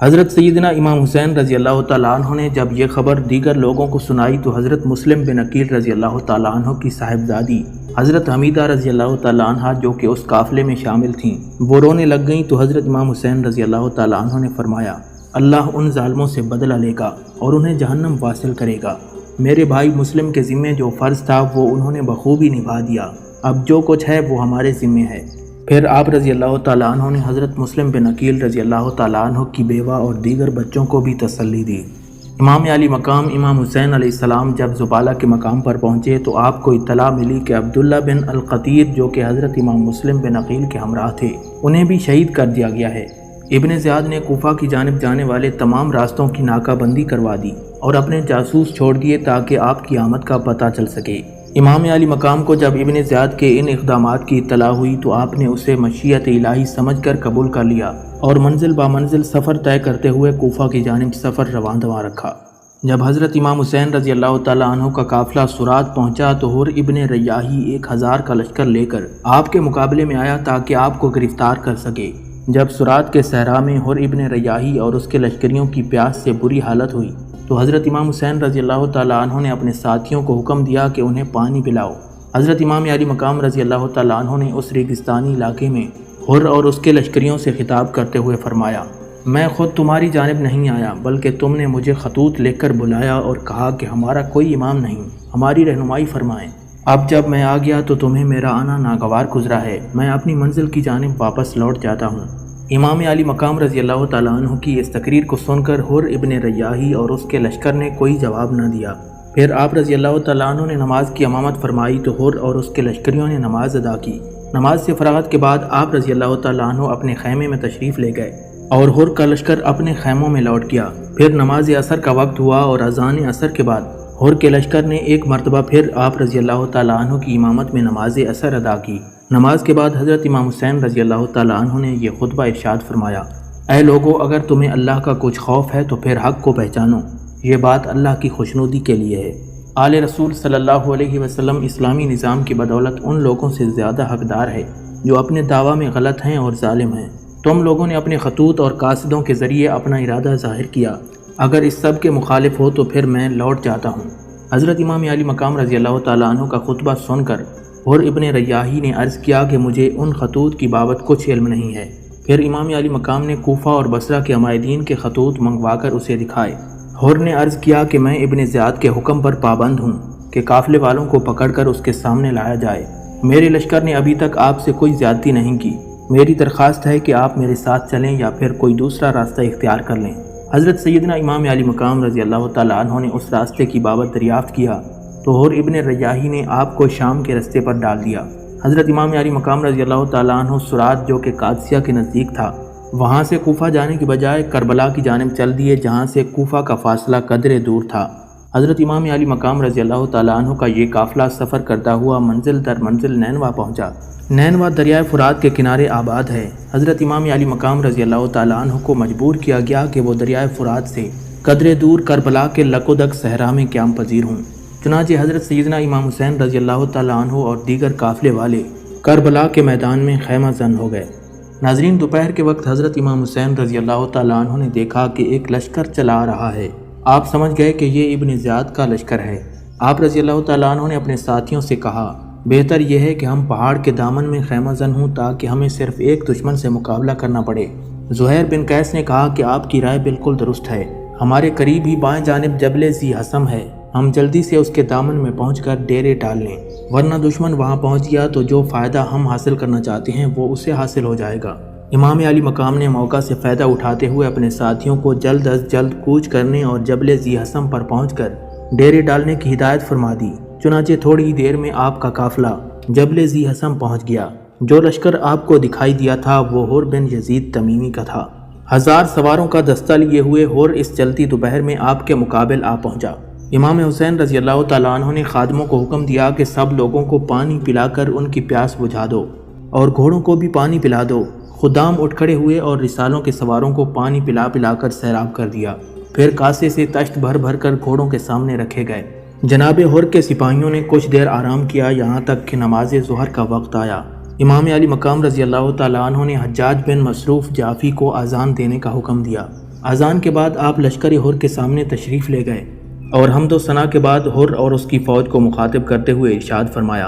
حضرت سیدنا امام حسین رضی اللہ تعالیٰ عنہ نے جب یہ خبر دیگر لوگوں کو سنائی تو حضرت مسلم بن عقیل رضی اللہ تعالیٰ عنہ کی صاحبزادی حضرت حمیدہ رضی اللہ تعالیٰ عنہ جو کہ اس قافلے میں شامل تھیں وہ رونے لگ گئیں تو حضرت امام حسین رضی اللہ تعالیٰ عنہ نے فرمایا، اللہ ان ظالموں سے بدلہ لے گا اور انہیں جہنم واصل کرے گا۔ میرے بھائی مسلم کے ذمے جو فرض تھا وہ انہوں نے بخوبی نبھا دیا، اب جو کچھ ہے وہ ہمارے ذمے ہے۔ پھر آپ رضی اللہ تعالیٰ عنہ نے حضرت مسلم بن عقیل رضی اللہ تعالیٰ عنہ کی بیوہ اور دیگر بچوں کو بھی تسلی دی۔ امام علی مقام امام حسین علیہ السلام جب زبالہ کے مقام پر پہنچے تو آپ کو اطلاع ملی کہ عبداللہ بن القطیر جو کہ حضرت امام مسلم بن عقیل کے ہمراہ تھے انہیں بھی شہید کر دیا گیا ہے۔ ابن زیاد نے کوفہ کی جانب جانے والے تمام راستوں کی ناکہ بندی کروا دی اور اپنے جاسوس چھوڑ دیے تاکہ آپ کی آمد کا پتہ چل سکے۔ امام علی مقام کو جب ابن زیاد کے ان اقدامات کی اطلاع ہوئی تو آپ نے اسے مشیت الہی سمجھ کر قبول کر لیا اور منزل با منزل سفر طے کرتے ہوئے کوفہ کی جانب سفر رواں دواں رکھا۔ جب حضرت امام حسین رضی اللہ تعالیٰ عنہ کا قافلہ سرات پہنچا تو حر ابن ریاحی 1000 کا لشکر لے کر آپ کے مقابلے میں آیا تاکہ آپ کو گرفتار کر سکے۔ جب سرات کے صحرا میں حر ابن ریاحی اور اس کے لشکریوں کی پیاس سے بری حالت ہوئی تو حضرت امام حسین رضی اللہ تعالیٰ عنہ نے اپنے ساتھیوں کو حکم دیا کہ انہیں پانی پلاؤ۔ حضرت امام علی مقام رضی اللہ تعالیٰ عنہ نے اس ریگستانی علاقے میں حر اور اس کے لشکریوں سے خطاب کرتے ہوئے فرمایا، میں خود تمہاری جانب نہیں آیا بلکہ تم نے مجھے خطوط لکھ کر بلایا اور کہا کہ ہمارا کوئی امام نہیں، ہماری رہنمائی فرمائیں۔ اب جب میں آ گیا تو تمہیں میرا آنا ناگوار گزرا ہے، میں اپنی منزل کی جانب واپس لوٹ جاتا ہوں۔ امام علی مقام رضی اللہ تعالیٰ عنہ کی اس تقریر کو سن کر حر ابن ریاحی اور اس کے لشکر نے کوئی جواب نہ دیا۔ پھر آپ رضی اللہ تعالیٰ عنہ نے نماز کی امامت فرمائی تو حر اور اس کے لشکریوں نے نماز ادا کی۔ نماز سے فراغت کے بعد آپ رضی اللہ تعالیٰ عنہ اپنے خیمے میں تشریف لے گئے اور حر کا لشکر اپنے خیموں میں لوٹ گیا۔ پھر نماز عصر کا وقت ہوا اور اذان عصر کے بعد حر کے لشکر نے ایک مرتبہ پھر آپ رضی اللہ تعالیٰ عنہ کی امامت میں نماز عصر ادا کی۔ نماز کے بعد حضرت امام حسین رضی اللہ تعالیٰ عنہ نے یہ خطبہ ارشاد فرمایا، اے لوگو، اگر تمہیں اللہ کا کچھ خوف ہے تو پھر حق کو پہچانو، یہ بات اللہ کی خوشنودی کے لیے ہے۔ آل رسول صلی اللہ علیہ وسلم اسلامی نظام کی بدولت ان لوگوں سے زیادہ حقدار ہے جو اپنے دعویٰ میں غلط ہیں اور ظالم ہیں۔ تم لوگوں نے اپنے خطوط اور قاصدوں کے ذریعے اپنا ارادہ ظاہر کیا، اگر اس سب کے مخالف ہو تو پھر میں لوٹ جاتا ہوں۔ حضرت امام علی مقام رضی اللہ تعالیٰ عنہ کا خطبہ سن کر حر ابن ریاحی نے عرض کیا کہ مجھے ان خطوط کی بابت کچھ علم نہیں ہے۔ پھر امام علی مقام نے کوفہ اور بصرہ کے عمائدین کے خطوط منگوا کر اسے دکھائے۔ حر نے عرض کیا کہ میں ابن زیاد کے حکم پر پابند ہوں کہ قافلے والوں کو پکڑ کر اس کے سامنے لایا جائے۔ میرے لشکر نے ابھی تک آپ سے کوئی زیادتی نہیں کی، میری درخواست ہے کہ آپ میرے ساتھ چلیں یا پھر کوئی دوسرا راستہ اختیار کر لیں۔ حضرت سیدنا امام علی مقام رضی اللہ تعالیٰ عنہ نے اس راستے کی بابت دریافت کیا تو حر ابن ریاحی نے آپ کو شام کے راستے پر ڈال دیا۔ حضرت امام علی مقام رضی اللہ تعالیٰ عنہ سرات جو کہ قادسیہ کے نزدیک تھا وہاں سے کوفہ جانے کی بجائے کربلا کی جانب چل دیے جہاں سے کوفہ کا فاصلہ قدرے دور تھا۔ حضرت امام علی مقام رضی اللہ تعالیٰ عنہ کا یہ قافلہ سفر کرتا ہوا منزل در منزل نینوا پہنچا۔ نینوا دریائے فرات کے کنارے آباد ہے۔ حضرت امام علی مقام رضی اللہ تعالیٰ عنہ کو مجبور کیا گیا کہ وہ دریائے فرات سے قدرے دور کربلا کے لکودک صحرا میں قیام پذیر ہوں۔ چنانچہ حضرت سیدنا امام حسین رضی اللہ تعالیٰ عنہ اور دیگر قافلے والے کربلا کے میدان میں خیمہ زن ہو گئے۔ ناظرین، دوپہر کے وقت حضرت امام حسین رضی اللہ تعالیٰ عنہ نے دیکھا کہ ایک لشکر چلا آ رہا ہے۔ آپ سمجھ گئے کہ یہ ابن زیاد کا لشکر ہے۔ آپ رضی اللہ تعالیٰ عنہ نے اپنے ساتھیوں سے کہا، بہتر یہ ہے کہ ہم پہاڑ کے دامن میں خیمہ زن ہوں تاکہ ہمیں صرف ایک دشمن سے مقابلہ کرنا پڑے۔ زہیر بن قیس نے کہا کہ آپ کی رائے بالکل درست ہے، ہمارے قریب ہی بائیں جانب جبل ذی حسم ہے، ہم جلدی سے اس کے دامن میں پہنچ کر ڈیرے ڈال لیں، ورنہ دشمن وہاں پہنچ گیا تو جو فائدہ ہم حاصل کرنا چاہتے ہیں وہ اسے حاصل ہو جائے گا۔ امام علی مقام نے موقع سے فائدہ اٹھاتے ہوئے اپنے ساتھیوں کو جلد از جلد کوچ کرنے اور جبل ذی حسم پر پہنچ کر ڈیرے ڈالنے کی ہدایت فرما دی۔ چنانچہ تھوڑی ہی دیر میں آپ کا قافلہ جبل ذی حسم پہنچ گیا۔ جو لشکر آپ کو دکھائی دیا تھا وہ حر بن یزید تمیمی کا تھا۔ 1000 سواروں کا دستہ لیے ہوئے حر اس چلتی دوپہر میں آپ کے مقابل آ پہنچا۔ امام حسین رضی اللہ تعالیٰ عنہ نے خادموں کو حکم دیا کہ سب لوگوں کو پانی پلا کر ان کی پیاس بجھا دو اور گھوڑوں کو بھی پانی پلا دو۔ خدام اٹھ کھڑے ہوئے اور رسالوں کے سواروں کو پانی پلا پلا کر سیراب کر دیا۔ پھر کاسے سے تشت بھر بھر کر گھوڑوں کے سامنے رکھے گئے۔ جناب حر کے سپاہیوں نے کچھ دیر آرام کیا، یہاں تک کہ نماز ظہر کا وقت آیا۔ امام علی مقام رضی اللہ تعالیٰ عنہ نے حجاج بن مصروف جعفی کو اذان دینے کا حکم دیا۔ اذان کے بعد آپ لشکر حر کے سامنے تشریف لے گئے اور حمد و ثنا کے بعد حر اور اس کی فوج کو مخاطب کرتے ہوئے ارشاد فرمایا،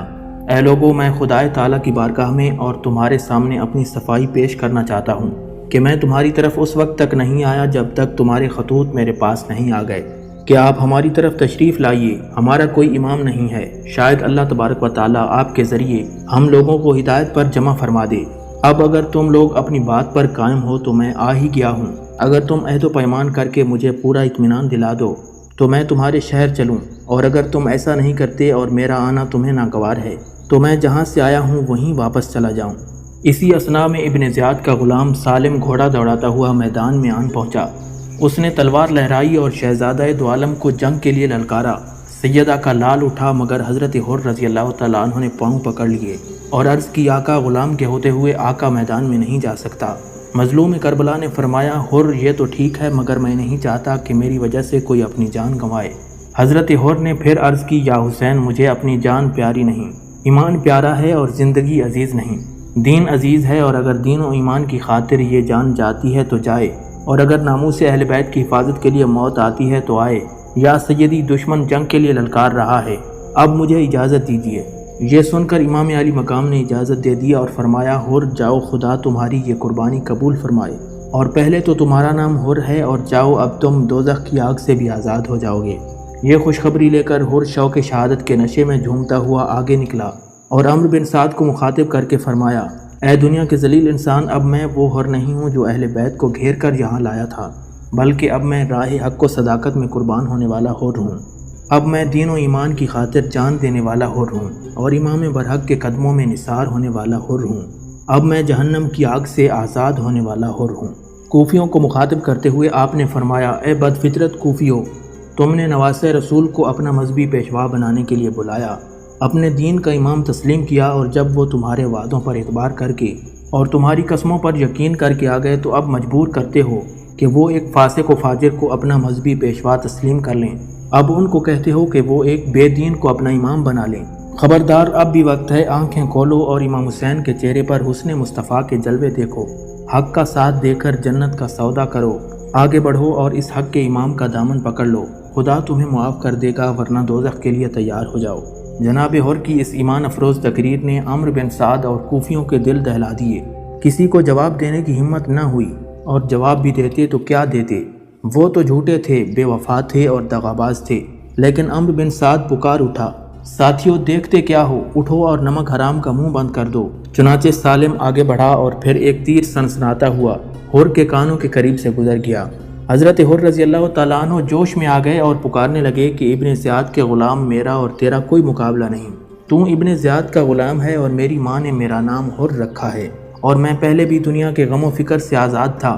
اے لوگو، میں خدائے تعالیٰ کی بارگاہ میں اور تمہارے سامنے اپنی صفائی پیش کرنا چاہتا ہوں کہ میں تمہاری طرف اس وقت تک نہیں آیا جب تک تمہارے خطوط میرے پاس نہیں آ گئے کہ آپ ہماری طرف تشریف لائیے۔ ہمارا کوئی امام نہیں ہے، شاید اللہ تبارک و تعالیٰ آپ کے ذریعے ہم لوگوں کو ہدایت پر جمع فرما دے۔ اب اگر تم لوگ اپنی بات پر قائم ہو تو میں آ ہی گیا ہوں۔ اگر تم عہد و پیمان کر کے مجھے پورا اطمینان دلا دو تو میں تمہارے شہر چلوں، اور اگر تم ایسا نہیں کرتے اور میرا آنا تمہیں ناگوار ہے تو میں جہاں سے آیا ہوں وہیں واپس چلا جاؤں۔ اسی اثنا میں ابن زیاد کا غلام سالم گھوڑا دوڑاتا ہوا میدان میں آن پہنچا۔ اس نے تلوار لہرائی اور شہزادہ دو عالم کو جنگ کے لیے للکارا۔ سیدہ کا لال اٹھا مگر حضرت حر رضی اللہ تعالیٰ عنہ نے پاؤں پکڑ لیے اور عرض کی، آقا، غلام کے ہوتے ہوئے آقا میدان میں نہیں جا سکتا۔ مظلوم کربلا نے فرمایا، حر، یہ تو ٹھیک ہے مگر میں نہیں چاہتا کہ میری وجہ سے کوئی اپنی جان گنوائے۔ حضرت حر نے پھر عرض کی، یا حسین، مجھے اپنی جان پیاری نہیں، ایمان پیارا ہے اور زندگی عزیز نہیں۔ دین عزیز ہے اور اگر دین و ایمان کی خاطر یہ جان جاتی ہے تو جائے، اور اگر ناموس اہل بیت کی حفاظت کے لیے موت آتی ہے تو آئے۔ یا سیدی، دشمن جنگ کے لیے للکار رہا ہے، اب مجھے اجازت دیجیے۔ یہ سن کر امام علی مقام نے اجازت دے دی اور فرمایا، حر، جاؤ، خدا تمہاری یہ قربانی قبول فرمائے، اور پہلے تو تمہارا نام حر ہے، اور جاؤ، اب تم دوزخ کی آگ سے بھی آزاد ہو جاؤ گے۔ یہ خوشخبری لے کر حر شوق شہادت کے نشے میں جھومتا ہوا آگے نکلا اور عمرو بن سعد کو مخاطب کر کے فرمایا، اے دنیا کے ذلیل انسان، اب میں وہ حر نہیں ہوں جو اہل بیت کو گھیر کر یہاں لایا تھا، بلکہ اب میں راہ حق و صداقت میں قربان ہونے والا حر ہوں۔ اب میں دین و ایمان کی خاطر جان دینے والا حر ہوں اور امام برحق کے قدموں میں نثار ہونے والا حر ہوں۔ اب میں جہنم کی آگ سے آزاد ہونے والا حر ہوں۔ کوفیوں کو مخاطب کرتے ہوئے آپ نے فرمایا، اے بد فطرت کوفیوں، تم نے نواسہ رسول کو اپنا مذہبی پیشوا بنانے کے لیے بلایا، اپنے دین کا امام تسلیم کیا، اور جب وہ تمہارے وعدوں پر اعتبار کر کے اور تمہاری قسموں پر یقین کر کے آ گئے تو اب مجبور کرتے ہو کہ وہ ایک فاسق و فاجر کو اپنا مذہبی پیشوا تسلیم کر لیں۔ اب ان کو کہتے ہو کہ وہ ایک بے دین کو اپنا امام بنا لیں۔ خبردار، اب بھی وقت ہے، آنکھیں کھولو اور امام حسین کے چہرے پر حسن مصطفیٰ کے جلوے دیکھو، حق کا ساتھ دے کر جنت کا سودا کرو، آگے بڑھو اور اس حق کے امام کا دامن پکڑ لو، خدا تمہیں معاف کر دے گا، ورنہ دوزخ کے لیے تیار ہو جاؤ۔ جناب حر کی اس ایمان افروز تقریر نے عمرو بن سعد اور کوفیوں کے دل دہلا دیے۔ کسی کو جواب دینے کی ہمت نہ ہوئی، اور جواب بھی دیتے تو کیا دیتے، وہ تو جھوٹے تھے، بے وفا تھے اور دغاباز تھے۔ لیکن عمرو بن سعد پکار اٹھا، ساتھیوں، دیکھتے کیا ہو، اٹھو اور نمک حرام کا منہ بند کر دو۔ چنانچہ سالم آگے بڑھا اور پھر ایک تیر سنسناتا ہوا حر کے کانوں کے قریب سے گزر گیا۔ حضرت حر رضی اللہ تعالیٰ عنہ جوش میں آ گئے اور پکارنے لگے کہ ابن زیاد کے غلام، میرا اور تیرا کوئی مقابلہ نہیں۔ تو ابن زیاد کا غلام ہے اور میری ماں نے میرا نام حر رکھا ہے، اور میں پہلے بھی دنیا کے غم و فکر سے آزاد تھا،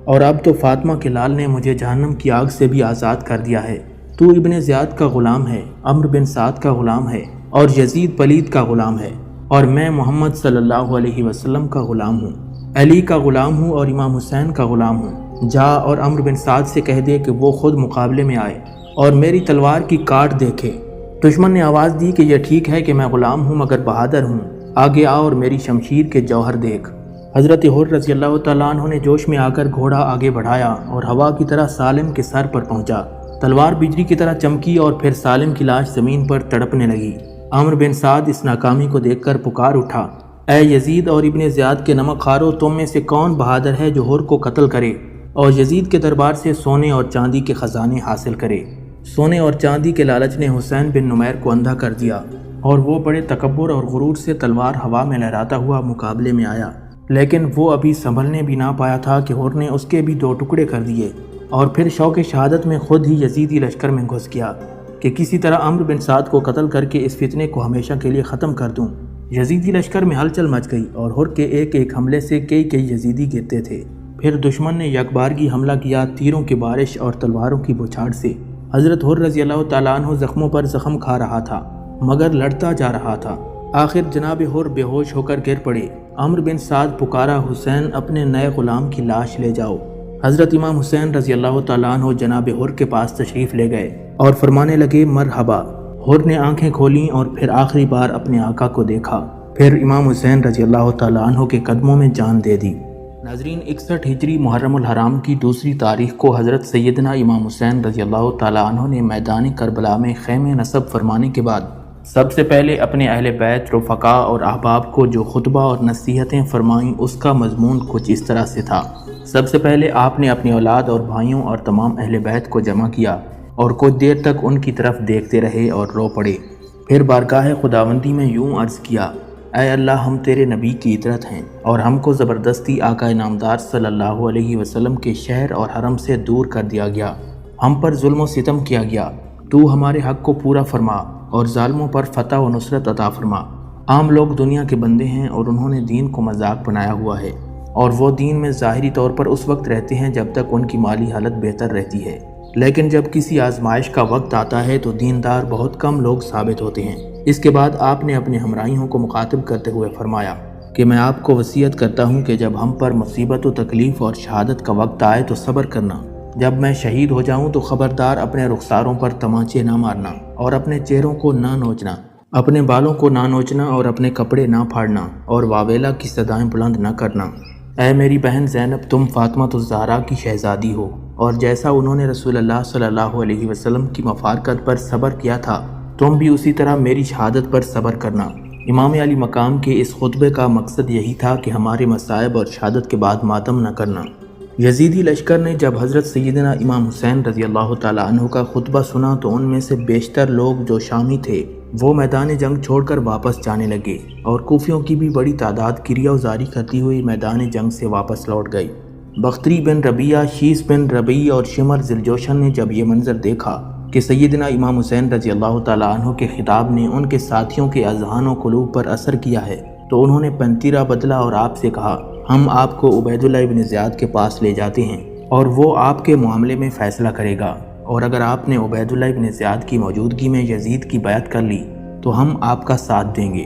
اور اب تو فاطمہ کے لال نے مجھے جہنم کی آگ سے بھی آزاد کر دیا ہے۔ تو ابن زیاد کا غلام ہے، عمرو بن سعد کا غلام ہے، اور یزید پلید کا غلام ہے، اور میں محمد صلی اللہ علیہ وسلم کا غلام ہوں، علی کا غلام ہوں اور امام حسین کا غلام ہوں۔ جا اور عمرو بن سعد سے کہہ دے کہ وہ خود مقابلے میں آئے اور میری تلوار کی کاٹ دیکھے۔ دشمن نے آواز دی کہ یہ ٹھیک ہے کہ میں غلام ہوں مگر بہادر ہوں، آگے آ اور میری شمشیر کے جوہر دیکھ۔ حضرت حر رضی اللہ تعالیٰ عنہ نے جوش میں آ کر گھوڑا آگے بڑھایا اور ہوا کی طرح سالم کے سر پر پہنچا۔ تلوار بجلی کی طرح چمکی اور پھر سالم کی لاش زمین پر تڑپنے لگی۔ عمرو بن سعد اس ناکامی کو دیکھ کر پکار اٹھا، اے یزید اور ابن زیاد کے نمک خارو، تم میں سے کون بہادر ہے جو حر کو قتل کرے اور یزید کے دربار سے سونے اور چاندی کے خزانے حاصل کرے؟ سونے اور چاندی کے لالچ نے حسین بن نمیر کو اندھا کر دیا اور وہ بڑے تکبر اور غرور سے تلوار ہوا میں لہراتا ہوا مقابلے میں آیا، لیکن وہ ابھی سنبھلنے بھی نہ پایا تھا کہ حر نے اس کے بھی 2 ٹکڑے کر دیے اور پھر شوق شہادت میں خود ہی یزیدی لشکر میں گھس گیا کہ کسی طرح عمرو بن سعد کو قتل کر کے اس فتنے کو ہمیشہ کے لیے ختم کر دوں۔ یزیدی لشکر میں ہلچل مچ گئی اور حر کے ایک ایک حملے سے کئی یزیدی گرتے تھے۔ پھر دشمن نے یکبارگی حملہ کیا، تیروں کی بارش اور تلواروں کی بوچھاڑ سے۔ حضرت حر رضی اللہ تعالیٰ عنہ زخموں پر زخم کھا رہا تھا مگر لڑتا جا رہا تھا۔ آخر جناب حر بے ہوش ہو کر گر پڑے۔ عمرو بن سعد پکارا، حسین اپنے نئے غلام کی لاش لے جاؤ۔ حضرت امام حسین رضی اللہ تعالیٰ عنہ جناب حر کے پاس تشریف لے گئے اور فرمانے لگے، مرحبا۔ حر نے آنکھیں کھولیں اور پھر آخری بار اپنے آقا کو دیکھا، پھر امام حسین رضی اللہ تعالیٰ عنہ کے قدموں میں جان دے دی۔ ناظرین، 61 ہجری محرم الحرام کی 2 تاریخ کو حضرت سیدنا امام حسین رضی اللہ تعالیٰ عنہ نے میدان کربلا میں خیمے نصب فرمانے کے بعد سب سے پہلے اپنے اہل بیت، رفقا اور احباب کو جو خطبہ اور نصیحتیں فرمائیں اس کا مضمون کچھ اس طرح سے تھا۔ سب سے پہلے آپ نے اپنی اولاد اور بھائیوں اور تمام اہل بیت کو جمع کیا اور کچھ دیر تک ان کی طرف دیکھتے رہے اور رو پڑے۔ پھر بارگاہ خداوندی میں یوں عرض کیا، اے اللہ، ہم تیرے نبی کی اطرت ہیں اور ہم کو زبردستی آقا نامدار صلی اللہ علیہ وسلم کے شہر اور حرم سے دور کر دیا گیا، ہم پر ظلم و ستم کیا گیا، تو ہمارے حق کو پورا فرما اور ظالموں پر فتح و نصرت عطا فرما۔ عام لوگ دنیا کے بندے ہیں اور انہوں نے دین کو مذاق بنایا ہوا ہے، اور وہ دین میں ظاہری طور پر اس وقت رہتے ہیں جب تک ان کی مالی حالت بہتر رہتی ہے، لیکن جب کسی آزمائش کا وقت آتا ہے تو دیندار بہت کم لوگ ثابت ہوتے ہیں۔ اس کے بعد آپ نے اپنے ہمراہیوں کو مخاطب کرتے ہوئے فرمایا کہ میں آپ کو وصیت کرتا ہوں کہ جب ہم پر مصیبت و تکلیف اور شہادت کا وقت آئے تو صبر کرنا، جب میں شہید ہو جاؤں تو خبردار اپنے رخساروں پر تمانچے نہ مارنا اور اپنے چہروں کو نہ نوچنا، اپنے بالوں کو نہ نوچنا اور اپنے کپڑے نہ پھاڑنا اور واویلا کی صدائیں بلند نہ کرنا۔ اے میری بہن زینب، تم فاطمہ الزہرا کی شہزادی ہو، اور جیسا انہوں نے رسول اللہ صلی اللہ علیہ وسلم کی مفارقت پر صبر کیا تھا، تم بھی اسی طرح میری شہادت پر صبر کرنا۔ امام علی مقام کے اس خطبے کا مقصد یہی تھا کہ ہمارے مصائب اور شہادت کے بعد ماتم نہ کرنا۔ یزیدی لشکر نے جب حضرت سیدنا امام حسین رضی اللہ تعالیٰ عنہ کا خطبہ سنا تو ان میں سے بیشتر لوگ جو شامی تھے وہ میدان جنگ چھوڑ کر واپس جانے لگے، اور کوفیوں کی بھی بڑی تعداد کریا وزاری کرتی ہوئی میدان جنگ سے واپس لوٹ گئی۔ بختری بن ربیعہ، شیس بن ربیع اور شمر ذوالجوشن نے جب یہ منظر دیکھا کہ سیدنا امام حسین رضی اللہ تعالیٰ عنہ کے خطاب نے ان کے ساتھیوں کے اذہان و قلوب پر اثر کیا ہے، تو انہوں نے پنتیرہ بدلا اور آپ سے کہا، ہم آپ کو عبید اللہ ابن زیاد کے پاس لے جاتے ہیں اور وہ آپ کے معاملے میں فیصلہ کرے گا، اور اگر آپ نے عبید اللہ ابن زیاد کی موجودگی میں یزید کی بیعت کر لی تو ہم آپ کا ساتھ دیں گے۔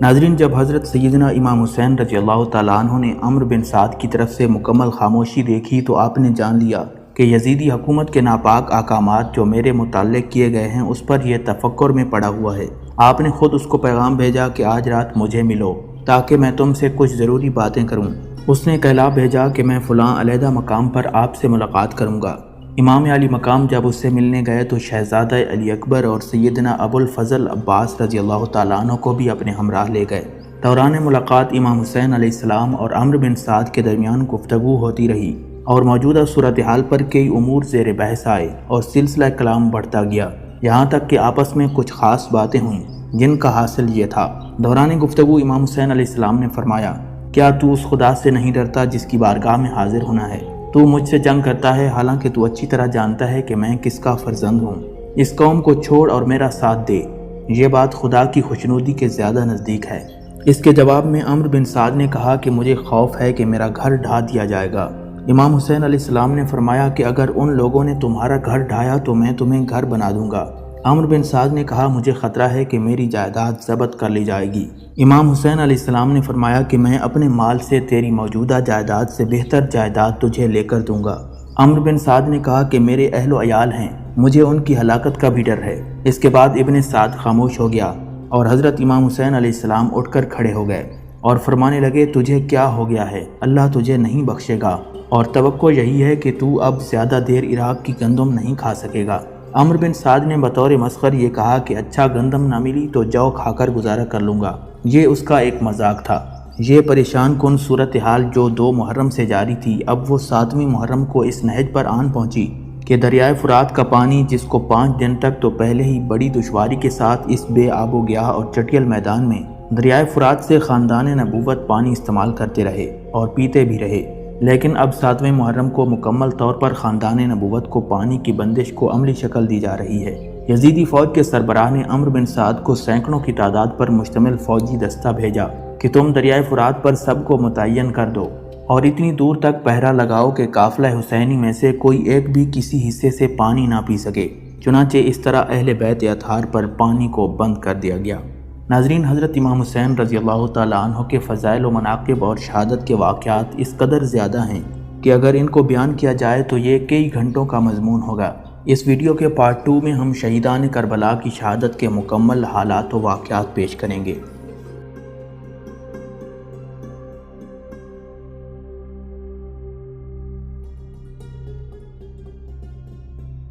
ناظرین، جب حضرت سیدنا امام حسین رضی اللہ تعالیٰ عنہ نے عمرو بن سعد کی طرف سے مکمل خاموشی دیکھی تو آپ نے جان لیا کہ یزیدی حکومت کے ناپاک احکامات جو میرے متعلق کیے گئے ہیں اس پر یہ تفکر میں پڑا ہوا ہے۔ آپ نے خود اس کو پیغام بھیجا کہ آج رات مجھے ملو تاکہ میں تم سے کچھ ضروری باتیں کروں۔ اس نے کہلا بھیجا کہ میں فلاں علیحدہ مقام پر آپ سے ملاقات کروں گا۔ امام علی مقام جب اس سے ملنے گئے تو شہزادہ علی اکبر اور سیدنا ابو الفضل عباس رضی اللہ تعالیٰ عنہ کو بھی اپنے ہمراہ لے گئے۔ دوران ملاقات امام حسین علیہ السلام اور عمرو بن سعد کے درمیان گفتگو ہوتی رہی اور موجودہ صورتحال پر کئی امور زیر بحث آئے اور سلسلہ کلام بڑھتا گیا، یہاں تک کہ آپس میں کچھ خاص باتیں ہوئیں جن کا حاصل یہ تھا۔ دوران گفتگو امام حسین علیہ السلام نے فرمایا، کیا تو اس خدا سے نہیں ڈرتا جس کی بارگاہ میں حاضر ہونا ہے؟ تو مجھ سے جنگ کرتا ہے حالانکہ تو اچھی طرح جانتا ہے کہ میں کس کا فرزند ہوں۔ اس قوم کو چھوڑ اور میرا ساتھ دے، یہ بات خدا کی خوشنودی کے زیادہ نزدیک ہے۔ اس کے جواب میں عمرو بن سعد نے کہا کہ مجھے خوف ہے کہ میرا گھر ڈھا دیا جائے گا۔ امام حسین علیہ السلام نے فرمایا کہ اگر ان لوگوں نے تمہارا گھر ڈھایا تو میں تمہیں گھر بنا دوں گا۔ عمرو بن سعد نے کہا، مجھے خطرہ ہے کہ میری جائیداد ضبط کر لی جائے گی۔ امام حسین علیہ السلام نے فرمایا کہ میں اپنے مال سے تیری موجودہ جائیداد سے بہتر جائیداد تجھے لے کر دوں گا۔ عمرو بن سعد نے کہا کہ میرے اہل و عیال ہیں، مجھے ان کی ہلاکت کا بھی ڈر ہے۔ اس کے بعد ابن سعد خاموش ہو گیا اور حضرت امام حسین علیہ السلام اٹھ کر کھڑے ہو گئے۔ اور فرمانے لگے تجھے کیا ہو گیا ہے، اللہ تجھے نہیں بخشے گا اور توقع یہی ہے کہ تو اب زیادہ دیر عراق کی گندم نہیں کھا سکے گا۔ عمرو بن سعد نے بطور مسخر یہ کہا کہ اچھا گندم نہ ملی تو جو کھا کر گزارا کر لوں گا۔ یہ اس کا ایک مذاق تھا۔ یہ پریشان کن صورتحال جو 2 محرم سے جاری تھی اب وہ 7ویں محرم کو اس نہج پر آن پہنچی کہ دریائے فرات کا پانی، جس کو 5 دن تک تو پہلے ہی بڑی دشواری کے ساتھ اس بے آب و گیاہ اور چٹیل میدان میں دریائے فرات سے خاندان نبوت پانی استعمال کرتے رہے اور پیتے بھی رہے، لیکن اب 7ویں محرم کو مکمل طور پر خاندان نبوت کو پانی کی بندش کو عملی شکل دی جا رہی ہے۔ یزیدی فوج کے سربراہ نے عمرو بن سعد کو سینکڑوں کی تعداد پر مشتمل فوجی دستہ بھیجا کہ تم دریائے فرات پر سب کو متعین کر دو اور اتنی دور تک پہرا لگاؤ کہ قافلہ حسینی میں سے کوئی ایک بھی کسی حصے سے پانی نہ پی سکے۔ چنانچہ اس طرح اہل بیت اطہار پر پانی کو بند کر دیا گیا۔ ناظرین، حضرت امام حسین رضی اللہ تعالیٰ عنہ کے فضائل و مناقب اور شہادت کے واقعات اس قدر زیادہ ہیں کہ اگر ان کو بیان کیا جائے تو یہ کئی گھنٹوں کا مضمون ہوگا۔ اس ویڈیو کے پارٹ 2 میں ہم شہیدان کربلا کی شہادت کے مکمل حالات و واقعات پیش کریں گے۔